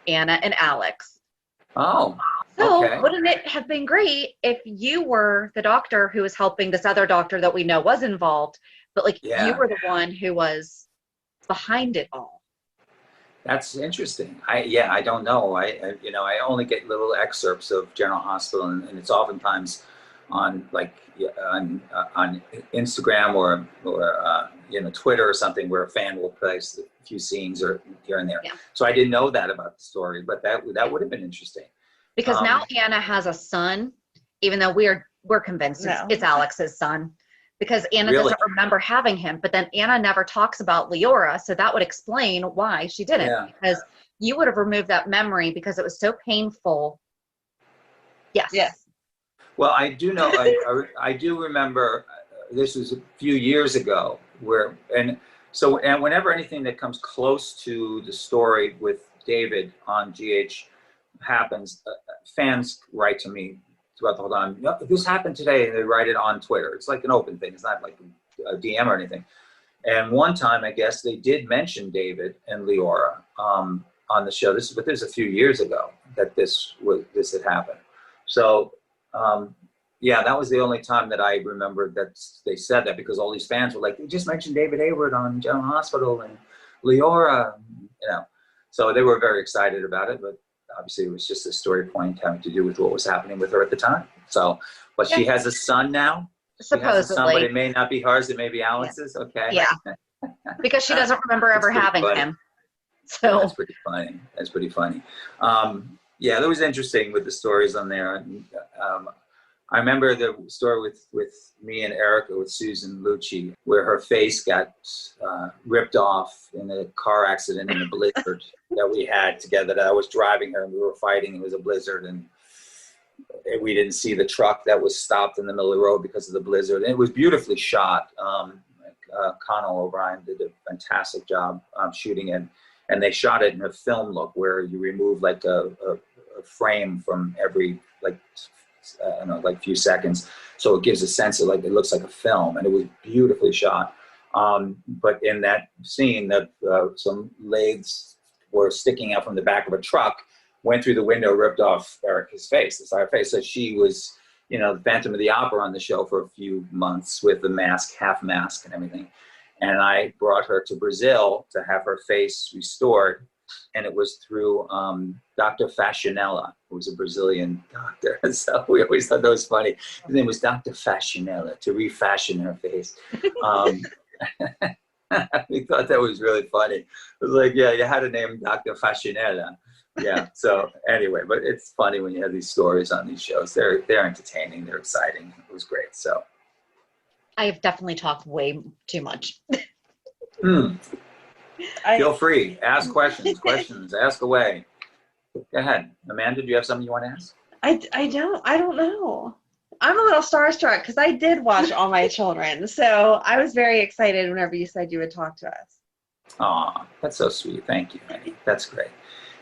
Anna and Alex. Oh, So okay. wouldn't it have been great if you were the doctor who was helping this other doctor that we know was involved, but like Yeah. you were the one who was behind it all? That's interesting. I don't know. I only get little excerpts of General Hospital, and it's oftentimes on on Instagram or Twitter or something where a fan will place a few scenes or here and there. Yeah. So I didn't know that about the story, but that would have been interesting. Because now Anna has a son, even though we're convinced it's Alex's son, because Anna Really? doesn't remember having him. But then Anna never talks about Leora, so that would explain why she didn't. Yeah. Because you would have removed that memory because it was so painful. Yes. Yes. Well, I do know. I do remember. This was a few years ago, and whenever anything that comes close to the story with David on GH happens, fans write to me throughout the whole time. No, this happened today, and they write it on Twitter. It's like an open thing. It's not like a DM or anything. And one time, I guess they did mention David and Leora on the show. This was a few years ago that this had happened. So. Yeah, that was the only time that I remembered that they said that, because all these fans were like, they just mentioned David Hayward on General Hospital and Leora, So they were very excited about it, but obviously it was just a story point having to do with what was happening with her at the time. So, but she has a son now. Supposedly. She has a son, but it may not be hers, it may be Alex's. Yeah. Okay. Yeah. Because she doesn't remember ever having him. So that's pretty funny. That's pretty funny. Yeah, that was interesting with the stories on there. I remember the story with me and Erica, with Susan Lucci, where her face got ripped off in a car accident in a blizzard that we had together. That I was driving her and we were fighting. It was a blizzard, and we didn't see the truck that was stopped in the middle of the road because of the blizzard. And it was beautifully shot. Connell O'Brien did a fantastic job shooting it. And they shot it in a film look where you remove like a frame from every few seconds, so it gives a sense of like it looks like a film, and it was beautifully shot. But in that scene, that some lathes were sticking out from the back of a truck, went through the window, ripped off Erica's face, the side of her face. So she was, the Phantom of the Opera on the show for a few months with the mask, half mask, and everything. And I brought her to Brazil to have her face restored. And it was through Dr. Faxinella, who was a Brazilian doctor. So we always thought that was funny. His name was Dr. Faxinella, to refashion her face. We thought that was really funny. It was like, yeah, you had to name Dr. Faxinella. Yeah, so anyway, but it's funny when you have these stories on these shows. They're entertaining, they're exciting. It was great, so. I have definitely talked way too much. Feel free. Ask questions. Ask away. Go ahead. Amanda, do you have something you want to ask? I don't know. I'm a little starstruck because I did watch All My Children. So I was very excited whenever you said you would talk to us. Aw, that's so sweet. Thank you, Annie. That's great.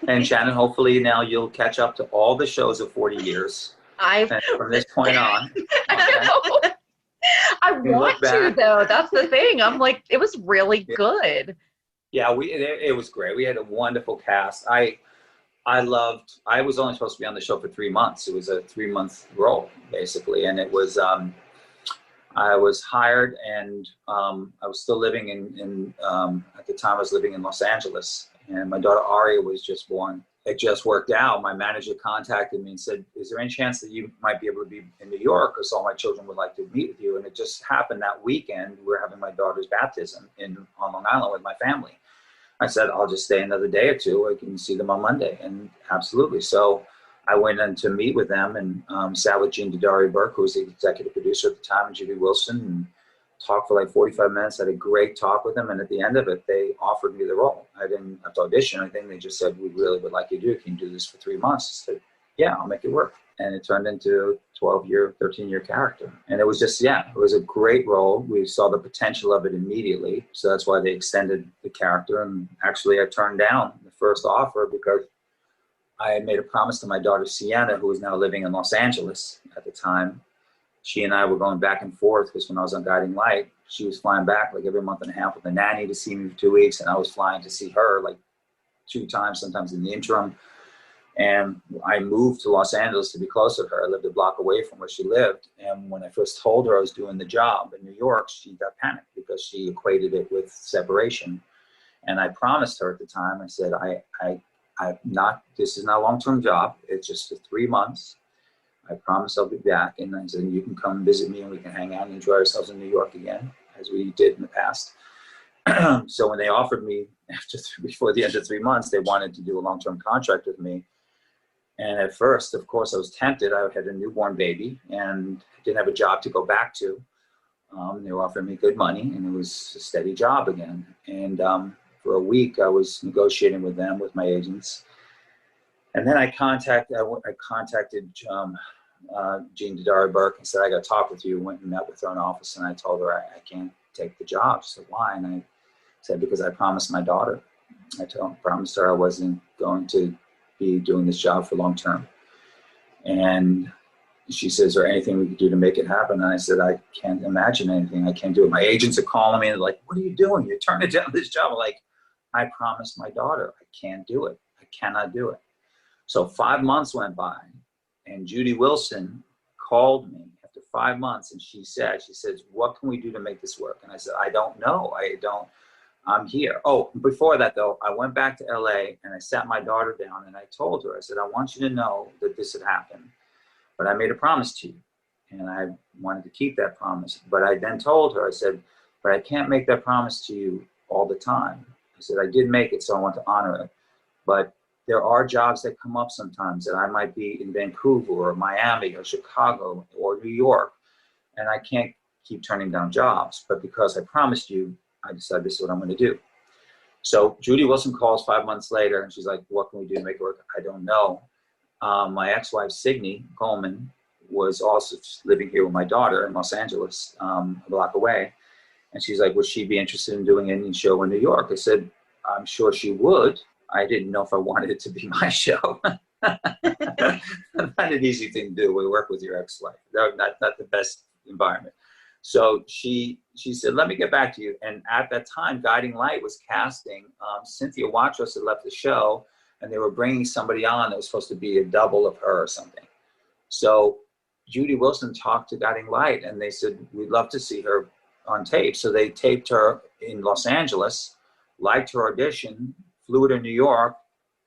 And Shannon, hopefully now you'll catch up to all the shows of 40 years. And from this point on. Okay. I want to, though. That's the thing. I'm like, it was really good. Yeah, it was great. We had a wonderful cast. I was only supposed to be on the show for 3 months. It was a 3-month role, basically. And it was, I was hired, and I was still living at the time I was living in Los Angeles. And my daughter Aria was just born. it just worked out. My manager contacted me and said, is there any chance that you might be able to be in New York, because all my children would like to meet with you? And it just happened that weekend. We were having my daughter's baptism on Long Island with my family. I said, I'll just stay another day or two. I can see them on Monday. And absolutely. So I went in to meet with them and sat with David Burke, who was the executive producer at the time, and Judy Wilson, and talked for like 45 minutes. I had a great talk with them. And at the end of it, they offered me the role. I didn't have to audition or anything. They just said, we really would like you to do it. Can you do this for 3 months? I said, yeah, I'll make it work. And it turned into a 13-year character. And it was just, it was a great role. We saw the potential of it immediately. So that's why they extended the character. And actually, I turned down the first offer because I had made a promise to my daughter, Sienna, who was now living in Los Angeles at the time. She and I were going back and forth because when I was on Guiding Light, she was flying back like every month and a half with a nanny to see me for 2 weeks. And I was flying to see her like 2 times, sometimes in the interim. And I moved to Los Angeles to be closer to her. I lived a block away from where she lived. And when I first told her I was doing the job in New York, she got panicked because she equated it with separation. And I promised her at the time, I said, this is not a long-term job. It's just for 3 months. I promise I'll be back. And I said, you can come visit me and we can hang out and enjoy ourselves in New York again, as we did in the past. So when they offered me before the end of 3 months, they wanted to do a long-term contract with me. And at first, of course, I was tempted. I had a newborn baby and didn't have a job to go back to. They were offering me good money, and it was a steady job again. And for a week, I was negotiating with them, with my agents. And then I contacted Jean David Burke and said, I got to talk with you. Went and met with her in office, and I told her I can't take the job. She said, why? And I said, because I promised my daughter. I promised her I wasn't going to be doing this job for long term. And she says, is there anything we could do to make it happen? And I said, I can't imagine anything. I can't do it. My agents are calling me and they're like, what are you doing? You're turning down this job. I'm like, I promised my daughter. I can't do it. I cannot do it. So 5 months went by, and Judy Wilson called me after 5 months, and she says, what can we do to make this work? And I said, I don't know. I'm here. Oh, before that though, I went back to LA and I sat my daughter down and I told her, I said, I want you to know that this had happened, but I made a promise to you and I wanted to keep that promise. But I then told her, I said, but I can't make that promise to you all the time. I said, I did make it, so I want to honor it. But there are jobs that come up sometimes that I might be in Vancouver or Miami or Chicago or New York, and I can't keep turning down jobs. But because I promised you, I decided this is what I'm going to do. So Judy Wilson calls 5 months later, and she's like, what can we do to make it work? I don't know. My ex-wife, Signe Coleman, was also living here with my daughter in Los Angeles, a block away. And she's like, would she be interested in doing any show in New York? I said, I'm sure she would. I didn't know if I wanted it to be my show. Not an easy thing to do. We work with your ex-wife. Not the best environment. So she said, let me get back to you. And at that time, Guiding Light was casting. Cynthia Watros had left the show, and they were bringing somebody on that was supposed to be a double of her or something. So Judy Wilson talked to Guiding Light, and they said, we'd love to see her on tape. So they taped her in Los Angeles, liked her audition, flew her to New York,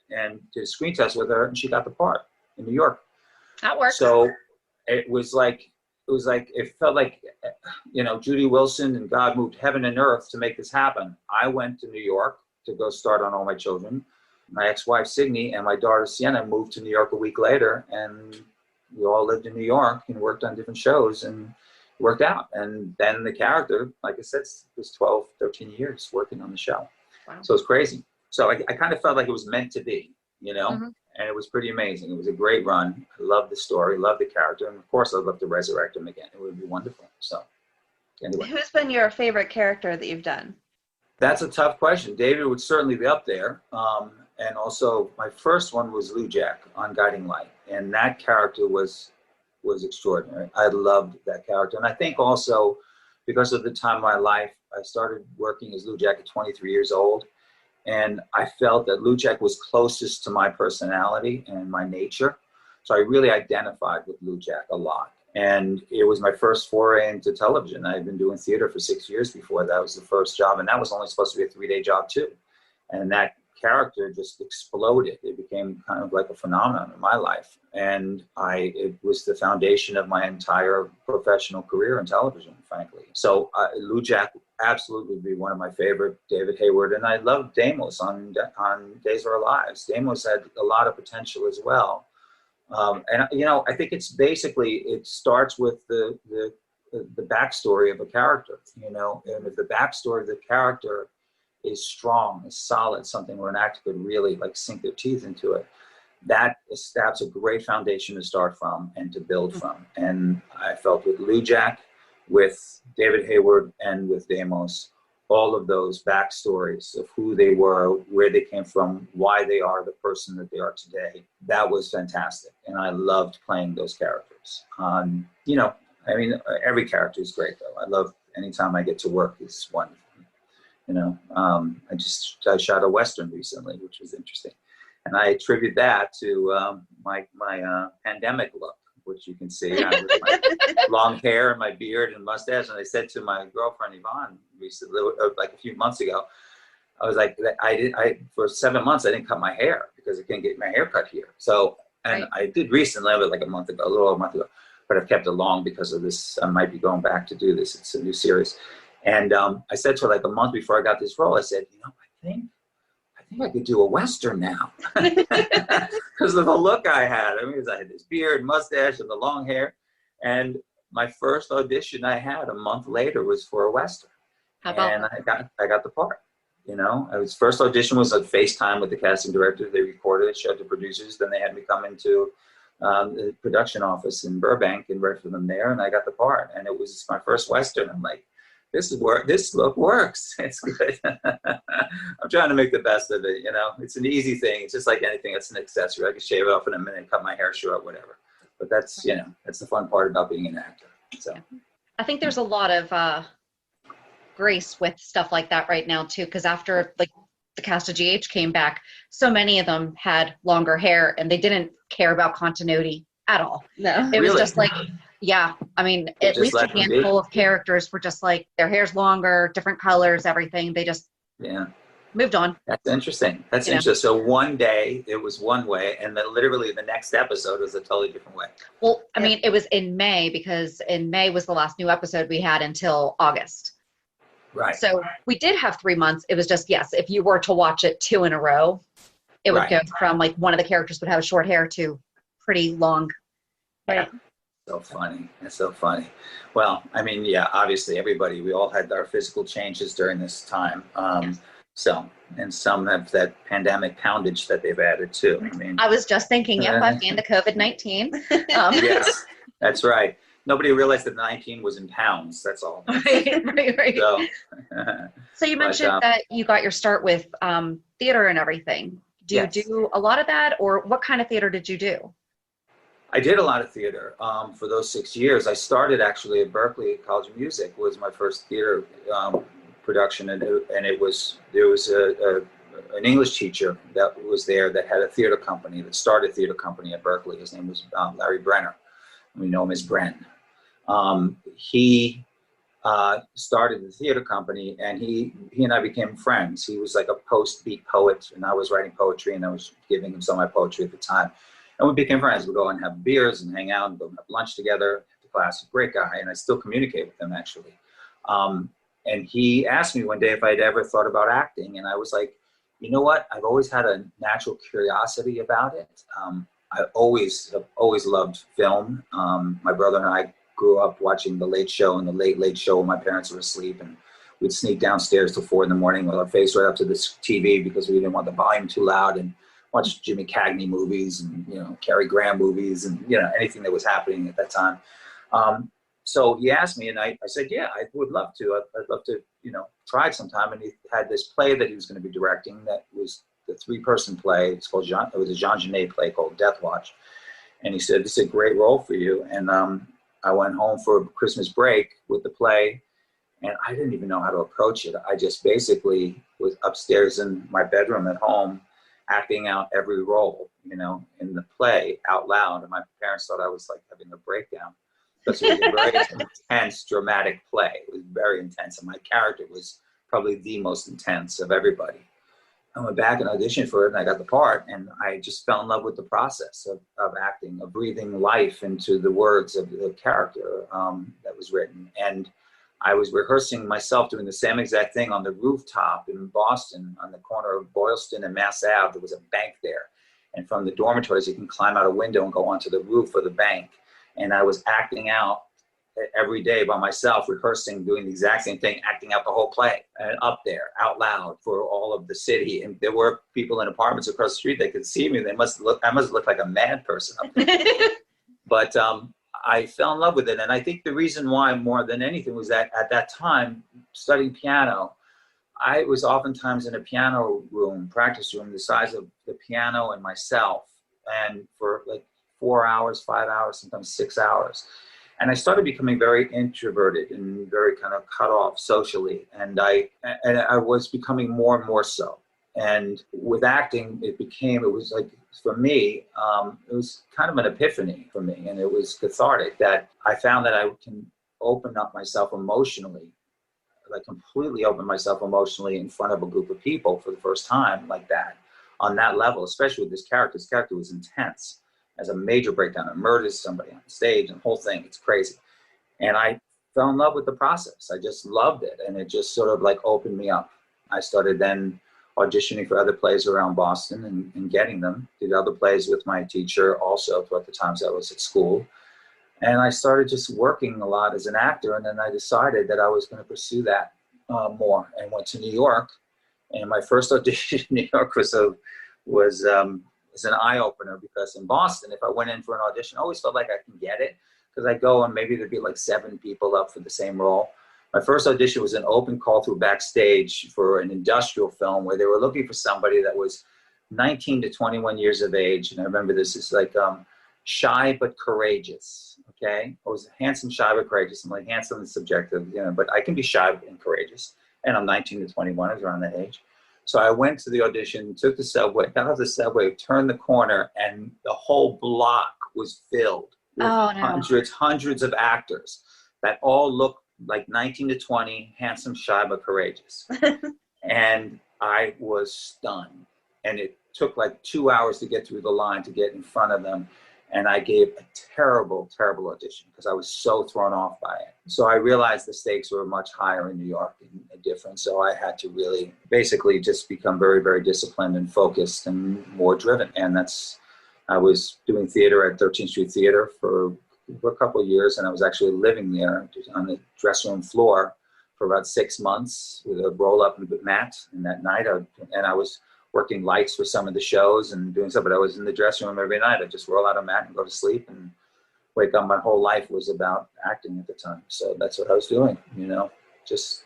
and did a screen test with her, and she got the part in New York. That worked. So it felt like, Judy Wilson and God moved heaven and earth to make this happen. I went to New York to go start on All My Children. My ex-wife, Signe, and my daughter, Sienna, moved to New York a week later, and we all lived in New York and worked on different shows, and it worked out. And then the character, like I said, was 12, 13 years working on the show. Wow. So it's crazy. So I kind of felt like it was meant to be, mm-hmm. And it was pretty amazing. It was a great run. I love the story, love the character. And of course, I'd love to resurrect him again. It would be wonderful. So anyway. Who's been your favorite character that you've done? That's a tough question. David would certainly be up there. And also my first one was Lou Jack on Guiding Light. And that character was extraordinary. I loved that character. And I think also because of the time of my life, I started working as Lou Jack at 23 years old. And I felt that Lou Jack was closest to my personality and my nature. So I really identified with Lou Jack a lot. And it was my first foray into television. I had been doing theater for 6 years before that. Was the first job. And that was only supposed to be a 3-day job too. And that character just exploded. It became kind of like a phenomenon in my life. And it was the foundation of my entire professional career in television, frankly. So Lou Jack absolutely would be one of my favorite, David Hayward. And I loved Deimos on Days of Our Lives. Deimos had a lot of potential as well. And, you know, I think it's basically, it starts with the backstory of a character, you know, and if the backstory of the character is strong, is solid, something where an actor could really like sink their teeth into it, that's a great foundation to start from and to build from. And I felt with Lou Jack, with David Hayward, and with Deimos, all of those backstories of who they were, where they came from, why they are the person that they are today, that was fantastic. And I loved playing those characters. You know, I mean, every character is great, though. I love anytime I get to work, it's wonderful. You know, I shot a Western recently, which was interesting. And I attribute that to my pandemic look, which you can see. I with my long hair and my beard and mustache. And I said to my girlfriend, Yvonne, recently, like a few months ago, I was like, for 7 months, I didn't cut my hair because I couldn't get my hair cut here. So, and I did recently, like a little over a month ago, but I've kept it long because of this. I might be going back to do this. It's a new series. And I said to her like a month before I got this role, I said, you know, I think I could do a Western now because of the look I had. I mean, I had this beard, mustache, and the long hair. And my first audition I had a month later was for a Western. How about and I got the part. You know, first audition was a FaceTime with the casting director. They recorded it, showed the producers. Then they had me come into the production office in Burbank and read for them there, and I got the part. And it was my first Western. I'm like, this look works. It's good. I'm trying to make the best of it. You know, it's an easy thing. It's just like anything. It's an accessory. I can shave it off in a minute, cut my hair short, whatever. But that's, you know, that's the fun part about being an actor. So I think there's a lot of grace with stuff like that right now too, because after like the cast of GH came back, so many of them had longer hair and they didn't care about continuity at all. No, it was really? just like, yeah, I mean, at least a handful of characters were just like their hair's longer, different colors, everything. They just moved on. That's interesting. That's interesting. So one day it was one way, and then literally the next episode was a totally different way. Well, I mean, it was in May because in May was the last new episode we had until August. Right. So we did have 3 months. It was just, yes, if you were to watch it 2 in a row, it would go from like one of the characters would have short hair to pretty long hair. Right. So funny. That's so funny. Well, I mean, yeah, obviously we all had our physical changes during this time. So, and some have that pandemic poundage that they've added too. I mean, I was just thinking, by the end of COVID-19. Yes, that's right. Nobody realized that 19 was in pounds. That's all. Right. So you mentioned that you got your start with theater and everything. Do you do a lot of that, or what kind of theater did you do? I did a lot of theater for those 6 years. I started actually at Berkeley College of Music was my first theater production, and there was an English teacher that was there that had a theater company that started a theater company at Berkeley. His name was Larry Brenner. We know him as Bren. He started the theater company, and he and I became friends. He was like a post-beat poet, and I was writing poetry, and I was giving him some of my poetry at the time. And we became friends. We'd go and have beers and hang out and go have lunch together after class. Great guy, and I still communicate with him, actually. And he asked me one day if I'd ever thought about acting, and I was like, you know what? I've always had a natural curiosity about it. I have always loved film. My brother and I grew up watching The Late Show and The Late Late Show when my parents were asleep, and we'd sneak downstairs till 4 a.m. with our face right up to the TV because we didn't want the volume too loud, and watch Jimmy Cagney movies and, you know, Cary Graham movies and, you know, anything that was happening at that time. So he asked me, and I said, yeah, I would love to. I'd love to, you know, try it sometime. And he had this play that he was going to be directing that was the 3-person play. It was a Jean Genet play called Death Watch. And he said, this is a great role for you. And I went home for Christmas break with the play, and I didn't even know how to approach it. I just basically was upstairs in my bedroom at home, acting out every role, you know, in the play out loud. And my parents thought I was like having a breakdown because it was a very intense, dramatic play. It was very intense. And my character was probably the most intense of everybody. I went back and auditioned for it, and I got the part, and I just fell in love with the process of acting, of breathing life into the words of the character that was written. And I was rehearsing myself doing the same exact thing on the rooftop in Boston on the corner of Boylston and Mass Ave. There was a bank there. And from the dormitories, you can climb out a window and go onto the roof of the bank. And I was acting out every day by myself, rehearsing, doing the exact same thing, acting out the whole play, and up there out loud for all of the city. And there were people in apartments across the street that could see me. I must look like a mad person up there. But I fell in love with it. And I think the reason why more than anything was that at that time, studying piano, I was oftentimes in a piano room, practice room, the size of the piano and myself, and for like 4 hours, 5 hours, sometimes 6 hours. And I started becoming very introverted and very kind of cut off socially. And I was becoming more and more so. And with acting, it was like, for me, it was kind of an epiphany for me. And it was cathartic that I found that I can open up myself emotionally, like completely open myself emotionally in front of a group of people for the first time like that, on that level, especially with this character. This character was intense. As a major breakdown, and murders somebody on stage and the whole thing. It's crazy. And I fell in love with the process. I just loved it. And it just sort of like opened me up. I started then auditioning for other plays around Boston and getting them. Did other plays with my teacher also throughout the times I was at school. And I started just working a lot as an actor. And then I decided that I was going to pursue that more, and went to New York. And my first audition in New York was an eye-opener, because in Boston, if I went in for an audition, I always felt like I can get it, because I go and maybe there'd be like 7 people up for the same role. My first audition was an open call through backstage for an industrial film where they were looking for somebody that was 19 to 21 years of age. And I remember this is like shy but courageous. Okay, I was handsome, shy but courageous. I'm like, handsome is subjective, but I can be shy and courageous. And I'm 19 to 21, I was around that age. So I went to the audition, took the subway, got off the subway, turned the corner, and the whole block was filled with hundreds of actors that all looked like 19 to 20, handsome, shy, but courageous. And I was stunned. And it took like 2 hours to get through the line to get in front of them. And I gave a terrible, terrible audition because I was so thrown off by it. So I realized the stakes were much higher in New York and different. So I had to really basically just become very, very disciplined and focused and more driven. And I was doing theater at 13th Street Theater for a couple of years. And I was actually living there on the dressing room floor for about 6 months with a roll-up mat. And that night, I was working lights for some of the shows and doing stuff, but I was in the dressing room every night. I'd just roll out a mat and go to sleep and wake up. My whole life was about acting at the time. So that's what I was doing, just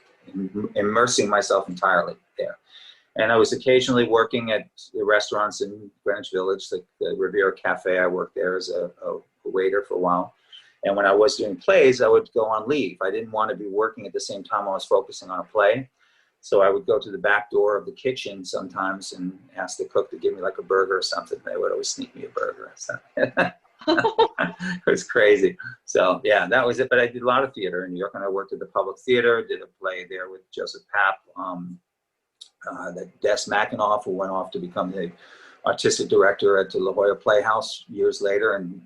immersing myself entirely there. And I was occasionally working at the restaurants in Greenwich Village, like the Riviera Cafe. I worked there as a waiter for a while. And when I was doing plays, I would go on leave. I didn't want to be working at the same time I was focusing on a play. So I would go to the back door of the kitchen sometimes and ask the cook to give me like a burger or something. They would always sneak me a burger. So it was crazy. So yeah, that was it. But I did a lot of theater in New York, and I worked at the Public Theater, did a play there with Joseph Papp, that Des Mackinoff, who went off to become the artistic director at the La Jolla Playhouse years later, and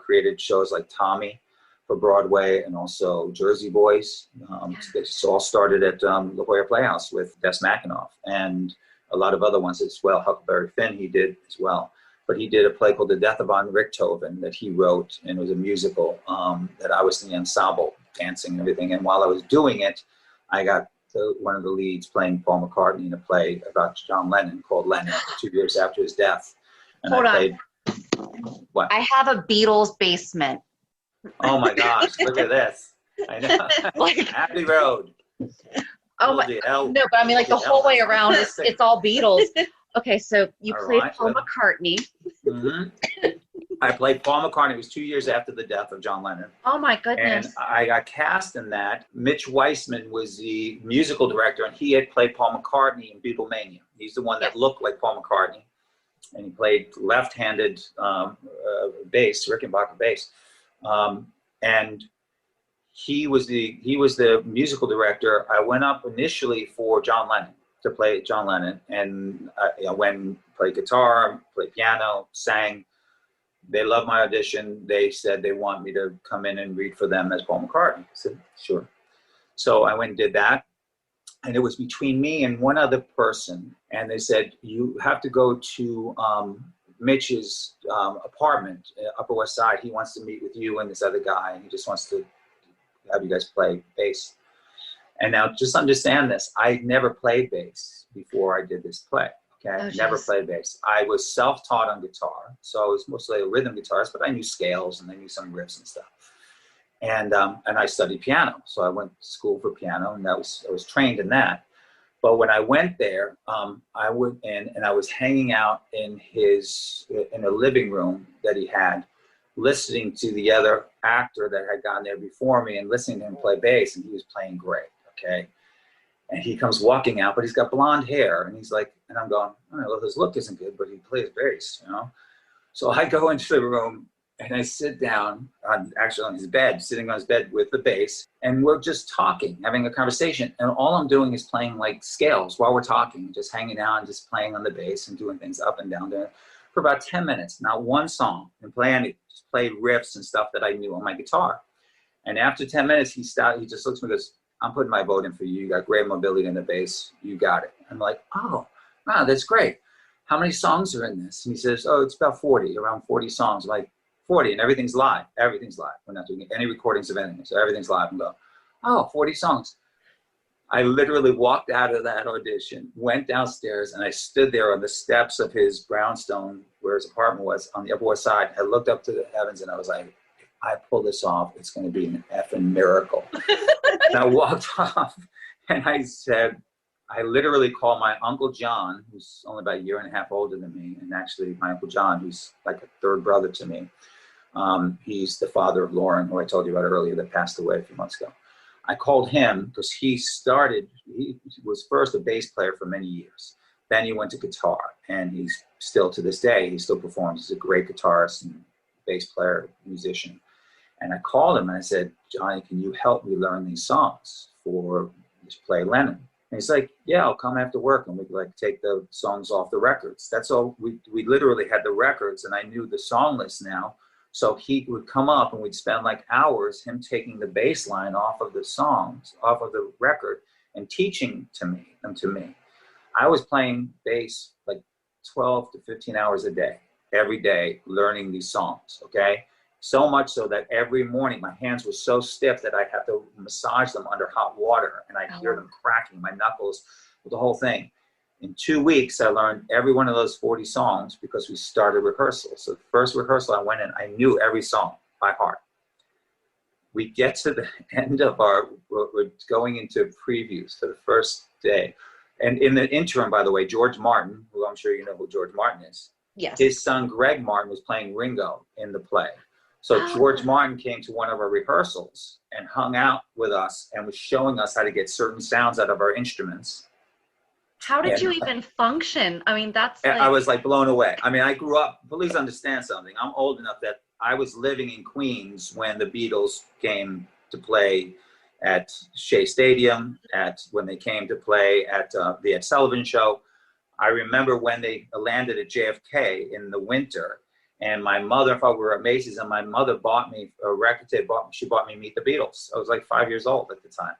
created shows like Tommy for Broadway, and also Jersey Boys. This all started at La Jolla Playhouse with Des Mackinoff, and a lot of other ones as well. Huckleberry Finn he did as well. But he did a play called The Death of Von Richthofen that he wrote, and it was a musical that I was in the ensemble, dancing and everything. And while I was doing it, I got one of the leads playing Paul McCartney in a play about John Lennon called Lennon, 2 years after his death. And Hold I played, on. What? I have a Beatles basement. Oh my gosh, look at this. I know. Abbey Road. Oh my, no, but I mean like the whole way around, it's all Beatles. Okay, so you played Paul McCartney. Mm-hmm. I played Paul McCartney. It was 2 years after the death of John Lennon. Oh my goodness. And I got cast in that. Mitch Weissman was the musical director, and he had played Paul McCartney in Beatlemania. He's the one that looked like Paul McCartney. And he played left-handed bass, Rickenbacker bass. And he was the musical director. I went up initially for John Lennon. to play John Lennon, and I went and played guitar, played piano, sang. They loved my audition. They said they want me to come in and read for them as Paul McCartney. I said, sure. So I went and did that. And it was between me and one other person. And they said, you have to go to Mitch's apartment, Upper West Side. He wants to meet with you and this other guy, and he just wants to have you guys play bass. And now just understand this. I never played bass before I did this play. Okay, Oh, never geez. played bass. I was self-taught on guitar, so I was mostly a rhythm guitarist, but I knew scales and I knew some riffs and stuff. And I studied piano, so I went to school for piano, and I was trained in that. But when I went there, I went in and I was hanging out in a living room that he had, listening to the other actor that had gone there before me and listening to him play bass, and he was playing great. Okay. And he comes walking out, but he's got blonde hair, and he's like, and I'm going, all right, well, his look isn't good, but he plays bass, you know? So I go into the room and I sit down on his bed, sitting on his bed with the bass, and we're just talking, having a conversation. And all I'm doing is playing like scales while we're talking, just hanging out and just playing on the bass and doing things up and down there for about 10 minutes, not one song, and play anything, just play riffs and stuff that I knew on my guitar. And after 10 minutes, he just looks at me and goes, I'm putting my vote in for you. You got great mobility in the bass. You got it. I'm like, oh, wow, that's great. How many songs are in this? And he says, oh, it's about 40, around 40 songs. I'm like, 40, and everything's live. Everything's live. We're not doing any recordings of anything, so everything's live. And go, oh, 40 songs. I literally walked out of that audition, went downstairs, and I stood there on the steps of his brownstone, where his apartment was, on the Upper West Side. I looked up to the heavens, and I was like, if I pull this off, it's going to be an effing miracle. And I walked off, and I said, I literally called my Uncle John, who's only about a year and a half older than me, and actually my Uncle John, who's like a third brother to me. He's the father of Lauren, who I told you about earlier, that passed away a few months ago. I called him because he was first a bass player for many years. Then he went to guitar, and he's still, to this day, he still performs. He's a great guitarist and bass player, musician. And I called him and I said, Johnny, can you help me learn these songs for this play Lennon? And he's like, yeah, I'll come after work, and we'd like take the songs off the records. That's all. We literally had the records, and I knew the song list now. So he would come up, and we'd spend like hours, him taking the bass line off of the songs, off of the record, and teaching them to me. I was playing bass like 12 to 15 hours a day, every day, learning these songs, okay? So much so that every morning my hands were so stiff that I'd have to massage them under hot water, and I'd hear them cracking, my knuckles, the whole thing. In 2 weeks, I learned every one of those 40 songs because we started rehearsal. So the first rehearsal I went in, I knew every song by heart. We get to the end of we're going into previews for the first day. And in the interim, by the way, George Martin, who I'm sure you know who George Martin is. Yes. His son, Greg Martin, was playing Ringo in the play. So George Martin came to one of our rehearsals and hung out with us and was showing us how to get certain sounds out of our instruments. How did you even function? I mean, that's like... I was like blown away. I mean, I grew up, please understand something. I'm old enough that I was living in Queens when the Beatles came to play at Shea Stadium, when they came to play at the Ed Sullivan Show. I remember when they landed at JFK in the winter, and my mother, I thought we were at Macy's, and my mother bought me a record tape. She bought me Meet the Beatles. I was like 5 years old at the time.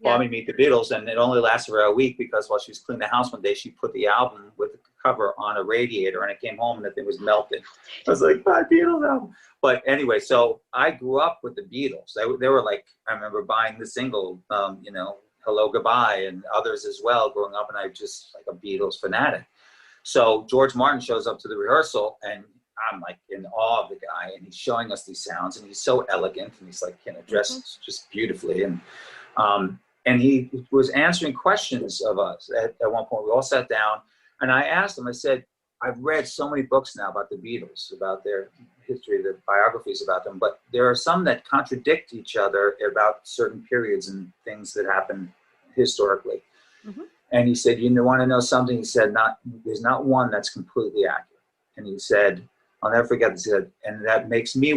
Bought me Meet the Beatles, and it only lasted for a week because while she was cleaning the house one day, she put the album with the cover on a radiator, and I came home and the thing was melted. I was like, my Beatles album. But anyway, so I grew up with the Beatles. They were like, I remember buying the single, Hello, Goodbye, and others as well growing up, and I just like a Beatles fanatic. So George Martin shows up to the rehearsal, and I'm like in awe of the guy, and he's showing us these sounds, and he's so elegant, and he's like, dressed just beautifully. And he was answering questions of us. At one point, we all sat down, and I asked him, I said, I've read so many books now about the Beatles, about their history, the biographies about them, but there are some that contradict each other about certain periods and things that happened historically. Mm-hmm. And he said, you want to know something? He said, there's not one that's completely accurate. And he said, I'll never forget this, he said, and that makes me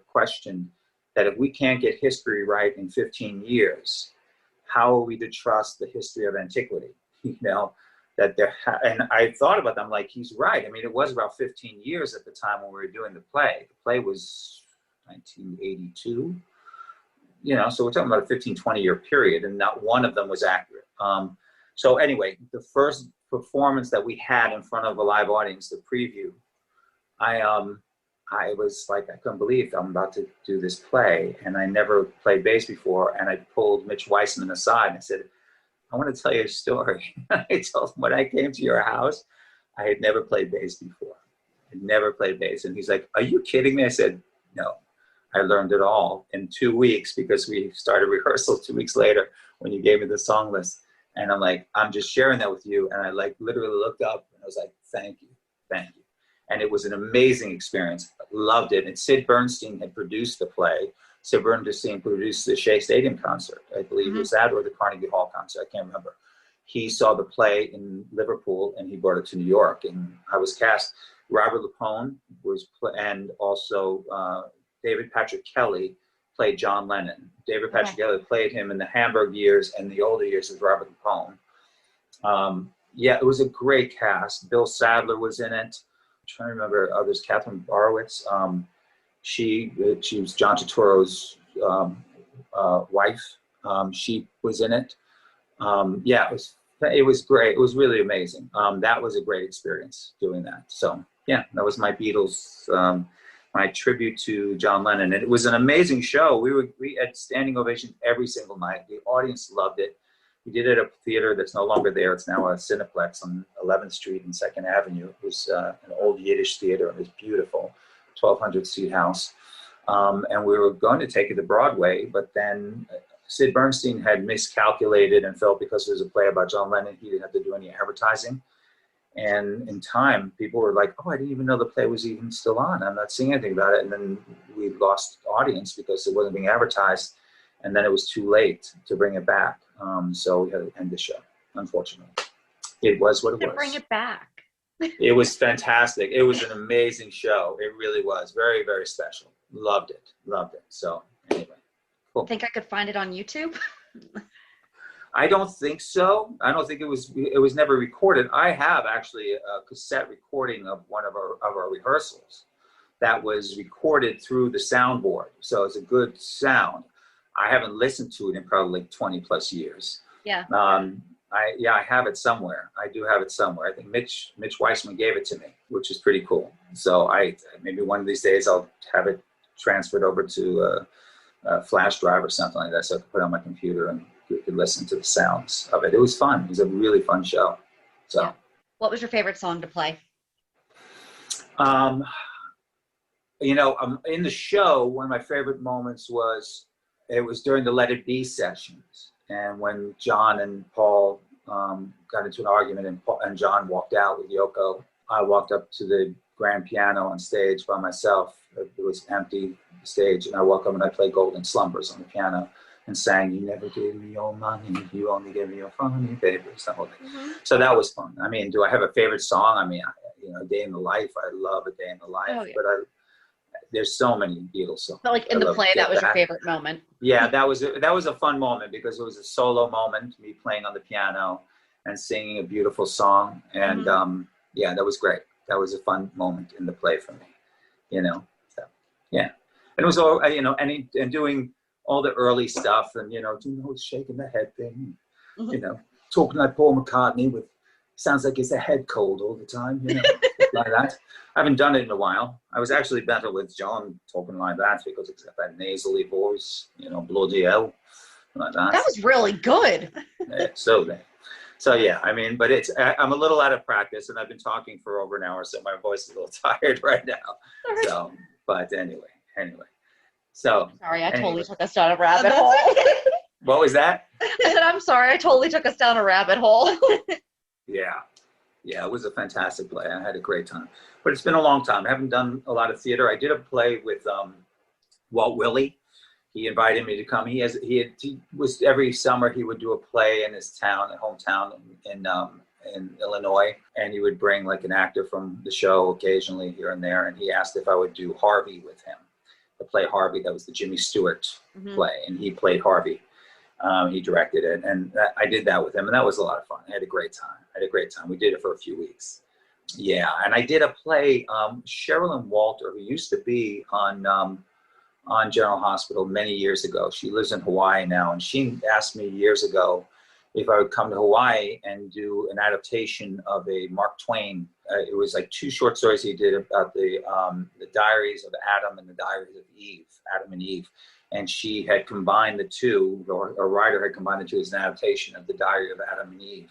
question that if we can't get history right in 15 years, how are we to trust the history of antiquity? you know, that and I thought about them, like, he's right. I mean, it was about 15 years at the time when we were doing the play. The play was 1982, you know, so we're talking about a 15, 20-year period, and not one of them was accurate. So anyway, the first performance that we had in front of a live audience, the preview, I was like, I couldn't believe I'm about to do this play, and I never played bass before, and I pulled Mitch Weissman aside and I said, I want to tell you a story. I told him, when I came to your house, I had never played bass before. I'd never played bass. And he's like, are you kidding me? I said, no, I learned it all in 2 weeks, because we started rehearsal 2 weeks later when you gave me the song list. And I'm like, I'm just sharing that with you. And I like literally looked up and I was like, thank you, thank you. And it was an amazing experience. I loved it. And Sid Bernstein had produced the play. Sid Bernstein produced the Shea Stadium concert, I believe it was that, or the Carnegie Hall concert, I can't remember. He saw the play in Liverpool and he brought it to New York, and I was cast. Robert Lapone was, and also David Patrick Kelly played John Lennon. David Patrick Kelly played him in the Hamburg years and the older years as Robert Lapone. Yeah, it was a great cast. Bill Sadler was in it. I'm trying to remember others. Catherine Borowitz. She was John Turturro's wife. She was in it. Yeah, it was great. It was really amazing. That was a great experience doing that. So yeah, that was my Beatles, my tribute to John Lennon. And it was an amazing show. We had standing ovations every single night. The audience loved it. We did it at a theater that's no longer there. It's now a Cineplex on 11th Street and 2nd Avenue. It was an old Yiddish theater. It was beautiful, 1,200 seat house. And we were going to take it to Broadway, but then Sid Bernstein had miscalculated and felt because it was a play about John Lennon, he didn't have to do any advertising. And in time, people were like, oh, I didn't even know the play was even still on. I'm not seeing anything about it. And then we lost audience because it wasn't being advertised. And then it was too late to bring it back. So we had to end the show, unfortunately. It was what it was. Bring it back. It was fantastic. It was an amazing show. It really was. Very, very special. Loved it. Loved it. So anyway, cool. Think I could find it on YouTube? I don't think so. I don't think it was never recorded. I have actually a cassette recording of one of our rehearsals that was recorded through the soundboard. So it's a good sound. I haven't listened to it in probably like 20 plus years. Yeah. I have it somewhere. I do have it somewhere. I think Mitch Weissman gave it to me, which is pretty cool. So maybe one of these days I'll have it transferred over to a flash drive or something like that, so I can put it on my computer and you could listen to the sounds of it. It was fun. It was a really fun show. So, yeah. What was your favorite song to play? In the show, one of my favorite moments was during the Let It Be sessions. And when John and Paul got into an argument and John walked out with Yoko, I walked up to the grand piano on stage by myself. It was empty stage, and I walked up and I played Golden Slumbers on the piano and sang, "You never gave me your money, you only gave me your funny papers." That whole thing. Mm-hmm. So that was fun. I mean, do I have a favorite song? I mean, A Day in the Life. I love A Day in the Life. Oh, yeah. But there's so many Beatles songs. But like in the play, that was your favorite moment. Yeah, that was a fun moment because it was a solo moment, me playing on the piano and singing a beautiful song. And yeah, that was great. That was a fun moment in the play for me, So, yeah. And it was all, and doing all the early stuff and, shaking the head thing, talking like Paul McCartney sounds like it's a head cold all the time, like that. I haven't done it in a while. I was actually better with John talking like that because it's got that nasally voice, bloody hell, like that. That was really good. Yeah, so yeah, I mean, but I'm a little out of practice and I've been talking for over an hour, so my voice is a little tired right now. Sorry. So, but anyway. So. Sorry, I totally took us down a rabbit hole. What was that? I said, I'm sorry, I totally took us down a rabbit hole. Yeah, it was a fantastic play. I had a great time. But it's been a long time. I haven't done a lot of theater. I did a play with Walt Willey. He invited me to come. He was every summer he would do a play in his hometown in Illinois, and he would bring like an actor from the show occasionally here and there. And he asked if I would do Harvey with him, the play Harvey. That was the Jimmy Stewart play, and he played Harvey. He directed it, and I did that with him, and that was a lot of fun. I had a great time. We did it for a few weeks. Yeah, and I did a play, Sherilyn Walter, who used to be on General Hospital many years ago. She lives in Hawaii now, and she asked me years ago if I would come to Hawaii and do an adaptation of a Mark Twain. It was like 2 short stories he did about the diaries of Adam and the diaries of Eve, Adam and Eve. And she had combined the two, or a writer had combined the two as an adaptation of the diary of Adam and Eve.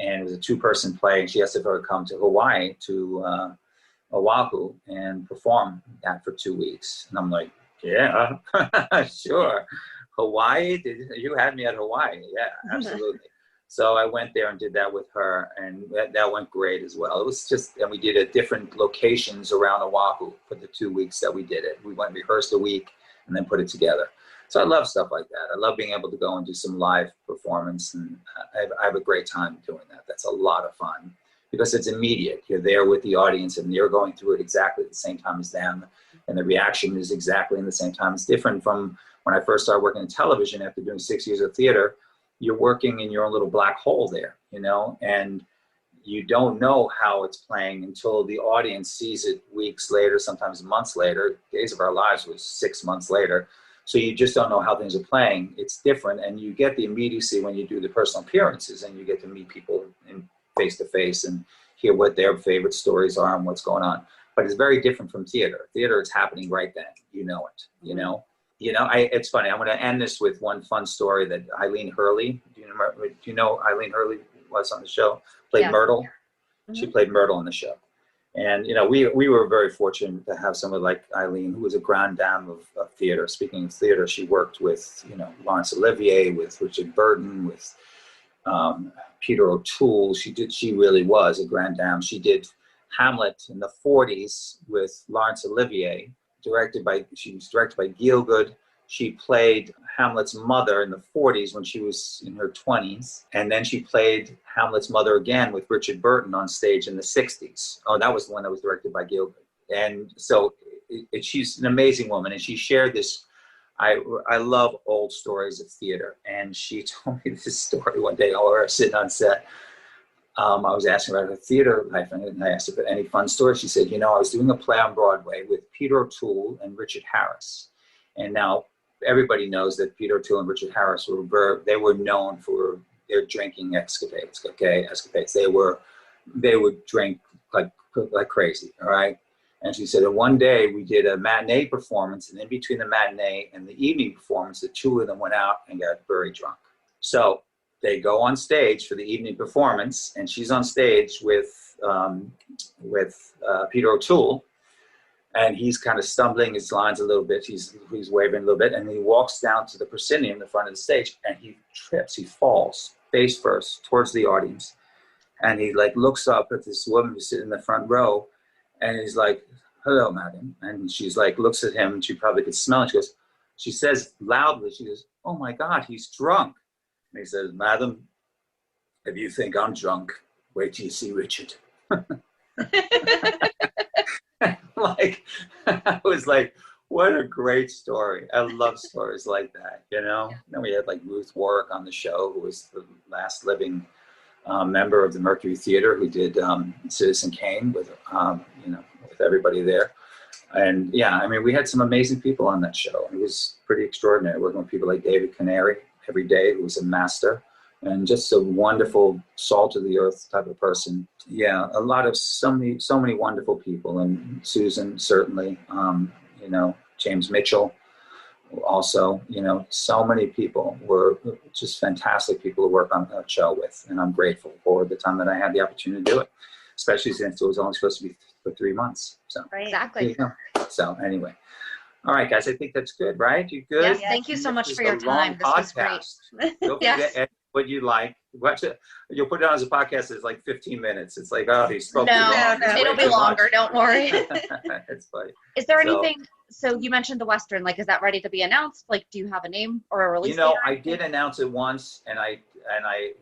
And it was a 2-person play, and she asked if I would come to Hawaii, to Oahu, and perform that for 2 weeks. And I'm like, yeah, sure. Hawaii? You had me at Hawaii. Yeah, absolutely. So I went there and did that with her, and that went great as well. It was just, and we did at different locations around Oahu for the 2 weeks that we did it. We went and rehearsed a week and then put it together. So I love stuff like that. I love being able to go and do some live performance, and I have a great time doing that. That's a lot of fun because it's immediate. You're there with the audience, and you're going through it exactly at the same time as them, and the reaction is exactly in the same time. It's different from when I first started working in television after doing 6 years of theater. You're working in your own little black hole there, and you don't know how it's playing until the audience sees it weeks later, sometimes months later. Days of Our Lives was 6 months later. So you just don't know how things are playing. It's different, and you get the immediacy when you do the personal appearances, and you get to meet people in face to face and hear what their favorite stories are and what's going on. But it's very different from theater. Theater, it's happening right then. You know it. It's funny. I'm going to end this with one fun story that Eileen Hurley. Do you know Eileen Hurley was on the show? Played Myrtle. Mm-hmm. She played Myrtle on the show. And, we were very fortunate to have someone like Eileen, who was a grande dame of theater. Speaking of theater, she worked with, Laurence Olivier, with Richard Burton, with Peter O'Toole. She really was a grande dame. She did Hamlet in the 40s with Laurence Olivier. She was directed by Gielgud. She played Hamlet's mother in the 40s when she was in her 20s. And then she played Hamlet's mother again with Richard Burton on stage in the 60s. Oh, that was the one that was directed by Gielgud. And so she's an amazing woman. And she shared this. I love old stories of theater. And she told me this story one day while we were sitting on set. I was asking about her theater life, and I asked her about any fun stories. She said, I was doing a play on Broadway with Peter O'Toole and Richard Harris. And now everybody knows that Peter O'Toole and Richard Harris were known for their drinking escapades. They would drink like crazy, all right? And she said that one day we did a matinee performance, and in between the matinee and the evening performance, the two of them went out and got very drunk. So they go on stage for the evening performance, and she's on stage with Peter O'Toole, and he's kind of stumbling his lines a little bit. He's wavering a little bit, and he walks down to the proscenium, the front of the stage, and he trips. He falls face first towards the audience, and he looks up at this woman who's sitting in the front row, and he's like, "Hello, madam," and she's looks at him, and she probably could smell it. She says loudly, she goes, "Oh my God, he's drunk." And he says, "Madam, if you think I'm drunk, wait till you see Richard." I was like, what a great story. I love stories like that, Yeah. Then we had Ruth Warwick on the show, who was the last living member of the Mercury Theater, who did Citizen Kane with everybody there. And yeah, we had some amazing people on that show. It was pretty extraordinary working with people like David Canary every day, who was a master and just a wonderful salt of the earth type of person. Yeah, so many wonderful people, and Susan certainly, James Mitchell also, so many people were just fantastic people to work on that show with, and I'm grateful for the time that I had the opportunity to do it, especially since it was only supposed to be for 3 months. So right. Exactly. So anyway. All right, guys, I think that's good, right? You good? Yes, thank you so much for your time. This was great. Don't forget what you like. You'll put it on as a podcast. It's 15 minutes. It's he spoke too long. No, it'll be longer. Don't worry. It's funny. Is there anything? So you mentioned the Western. Is that ready to be announced? Do you have a name or a release date? I did announce it once, and I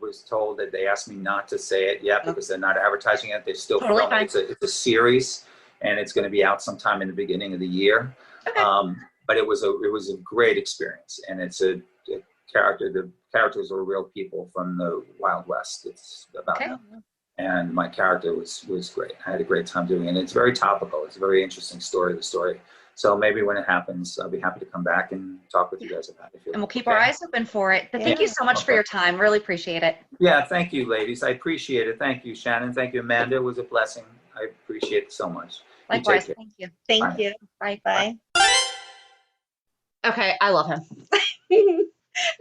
was told that they asked me not to say it yet because they're not advertising it. They're still filming. It's a series, and it's going to be out sometime in the beginning of the year. Okay. But it was a great experience, and it's a the characters are real people from the Wild West. It's about them. And my character was great. I had a great time doing it. And it's very topical. It's a very interesting story, the story. So maybe when it happens, I'll be happy to come back and talk with you guys about it. And we'll keep our eyes open for it. But thank you so much for your time. Really appreciate it. Yeah, thank you, ladies. I appreciate it. Thank you, Shannon. Thank you, Amanda. It was a blessing. I appreciate it so much. Likewise. Thank you. Thank you. Bye. Bye. Okay, I love him.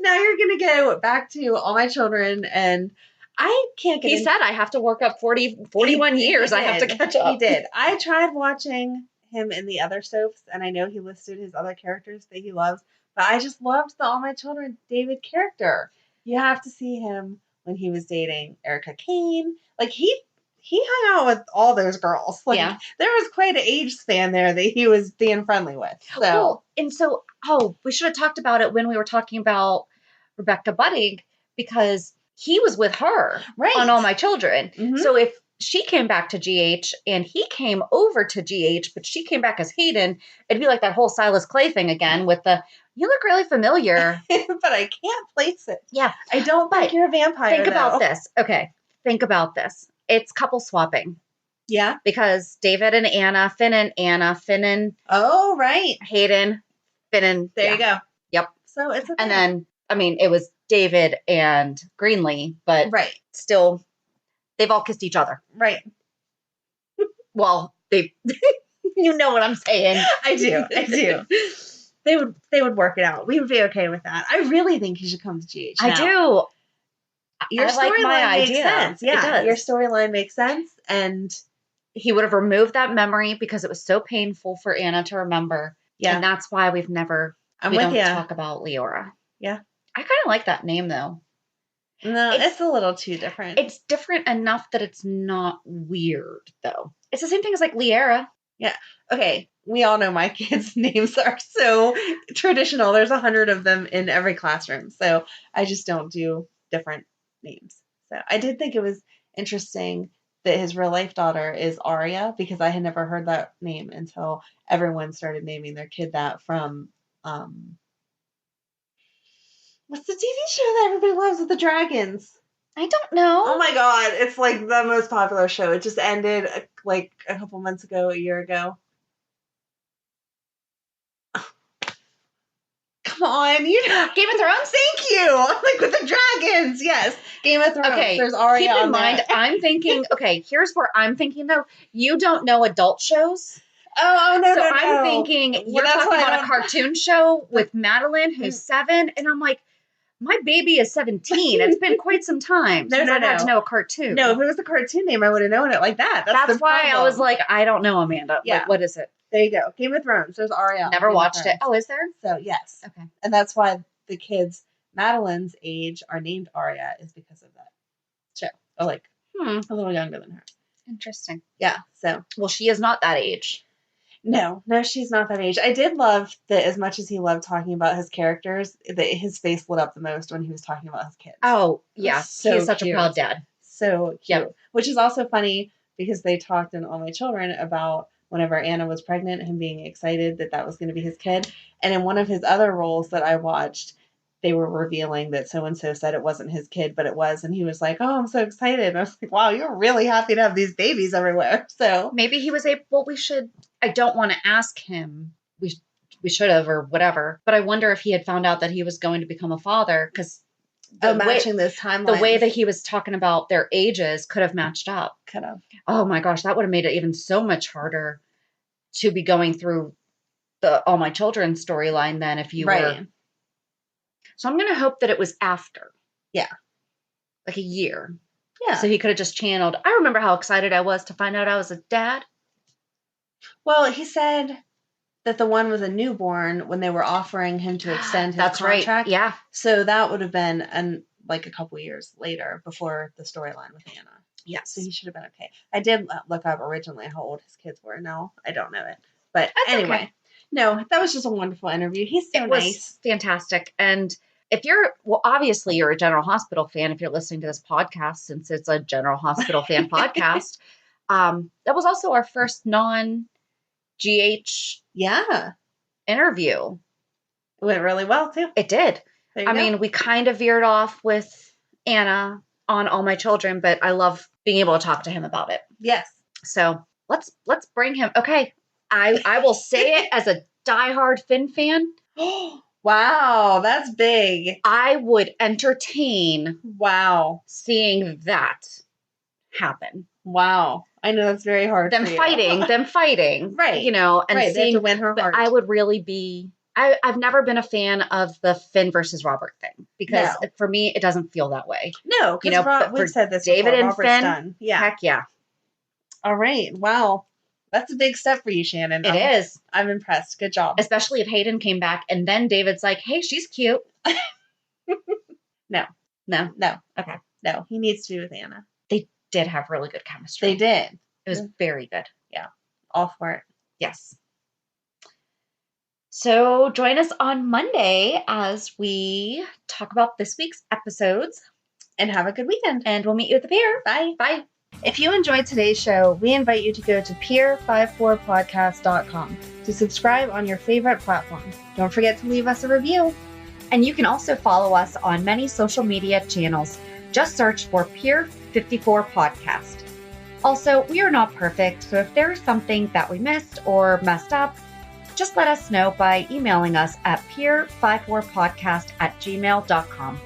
Now you're going to go back to All My Children, and I can't get He said I have to work up 41 years. I have to catch up. He did. I tried watching him in the other soaps, and I know he listed his other characters that he loves, but I just loved the All My Children David character. You have to see him when he was dating Erica Kane. Like, he hung out with all those girls. Like, there was quite an age span there that he was being friendly with. So. Well, we should have talked about it when we were talking about Rebecca Budig, because he was with her on All My Children. Mm-hmm. So if she came back to GH and he came over to GH, but she came back as Hayden, it'd be like that whole Silas Clay thing again with the, you look really familiar. But I can't place it. Yeah. I don't think you're a vampire, Think about this. Okay. Think about this. It's couple swapping. Yeah. Because David and Anna, Finn and Anna, Finn and oh, right. Hayden, Finn and there you go. Yep. So it's okay. And then, I mean, it was David and Greenlee, but still, they've all kissed each other. Right. Well, you know what I'm saying. I do. They would work it out. We would be okay with that. I really think he should come to GH now. I do. Your storyline makes sense. Yeah, it does. Your storyline makes sense. And he would have removed that memory because it was so painful for Anna to remember. Yeah. And that's why we don't talk about Leora. Yeah. I kind of like that name, though. No, it's a little too different. It's different enough that it's not weird, though. It's the same thing as like Liera. Yeah. Okay. We all know my kids' names are so traditional. There's 100 of them in every classroom. So I just don't do different names. So I did think it was interesting that his real life daughter is Aria, because I had never heard that name until everyone started naming their kid that from, what's the TV show that everybody loves with the dragons? I don't know. Oh my God. It's like the most popular show. It just ended like a couple months ago, a year ago. Come on. You know, Game of Thrones? Thank you. Like with the dragons. Yes. Game of Thrones. Okay. There's Arya keep in on mind, there. I'm thinking, okay, here's where I'm thinking though. You don't know adult shows. Oh, no, so no, I'm thinking you're talking about a cartoon show with Madeline, who's 7, and I'm like, my baby is 17. It's been quite some time since I've had to know a cartoon. No, if it was a cartoon name, I would have known it like that. That's why I was like, I don't know, Amanda. Yeah. Like, what is it? There you go. Game of Thrones. There's Arya. Never watched it. Oh, is there? So, yes. Okay. And that's why the kids Madeline's age are named Arya, is because of that show. Oh, like a little younger than her. Interesting. Yeah. So, well, she is not that age. No, she's not that age. I did love that as much as he loved talking about his characters, that his face lit up the most when he was talking about his kids. Oh, yeah. So he's such a proud dad. So cute. Yep. Which is also funny because they talked in All My Children about whenever Anna was pregnant, him being excited that was going to be his kid. And in one of his other roles that I watched, they were revealing that so-and-so said it wasn't his kid, but it was. And he was like, oh, I'm so excited. And I was like, wow, you're really happy to have these babies everywhere. So maybe he was I don't want to ask him. We should have or whatever. But I wonder if he had found out that he was going to become a father, because matching this timeline. The way that he was talking about their ages could have matched up. Could have. Oh my gosh, that would have made it even so much harder to be going through the All My Children storyline than if you were. So I'm going to hope that it was after. Yeah. Like a year. Yeah. So he could have just channeled. I remember how excited I was to find out I was a dad. Well, he said that the one was a newborn when they were offering him to extend his contract. Right. Yeah. So that would have been like a couple years later before the storyline with Anna. Yes. So he should have been okay. I did look up originally how old his kids were. No, I don't know it. But anyway, okay. No, that was just a wonderful interview. He's so nice. It was fantastic. And if obviously you're a General Hospital fan if you're listening to this podcast, since it's a General Hospital fan podcast. That was also our first non-GH interview. It went really well, too. It did. There you I go. mean, we kind of veered off with Anna on All My Children, but I love being able to talk to him about it. Yes. So let's bring him. Okay. I will say it as a diehard Finn fan. Wow, that's big. I would entertain Wow. seeing that happen. Wow. I know that's very hard Them for you. fighting. Right. You know, and Right, they have seeing to win her but heart. I would really be I've never been a fan of the Finn versus Robert thing because No. for me it doesn't feel that way. No, because You know, but we've for said this David before. and Robert's Finn, done. Yeah. Heck yeah. All right. Wow. That's a big step for you, Shannon. It is. I'm impressed. Good job. Especially if Hayden came back and then David's like, hey, she's cute. No. No. Okay. No, he needs to be with Anna. They did have really good chemistry. They did. It was very good. All for it. Yes. So join us on Monday as we talk about this week's episodes. And have a good weekend. And we'll meet you at the pier. Bye. Bye. If you enjoyed today's show, we invite you to go to peer54podcast.com to subscribe on your favorite platform. Don't forget to leave us a review. And you can also follow us on many social media channels. Just search for Peer 54 Podcast. Also, we are not perfect, so if there is something that we missed or messed up, just let us know by emailing us at peer54podcast@gmail.com.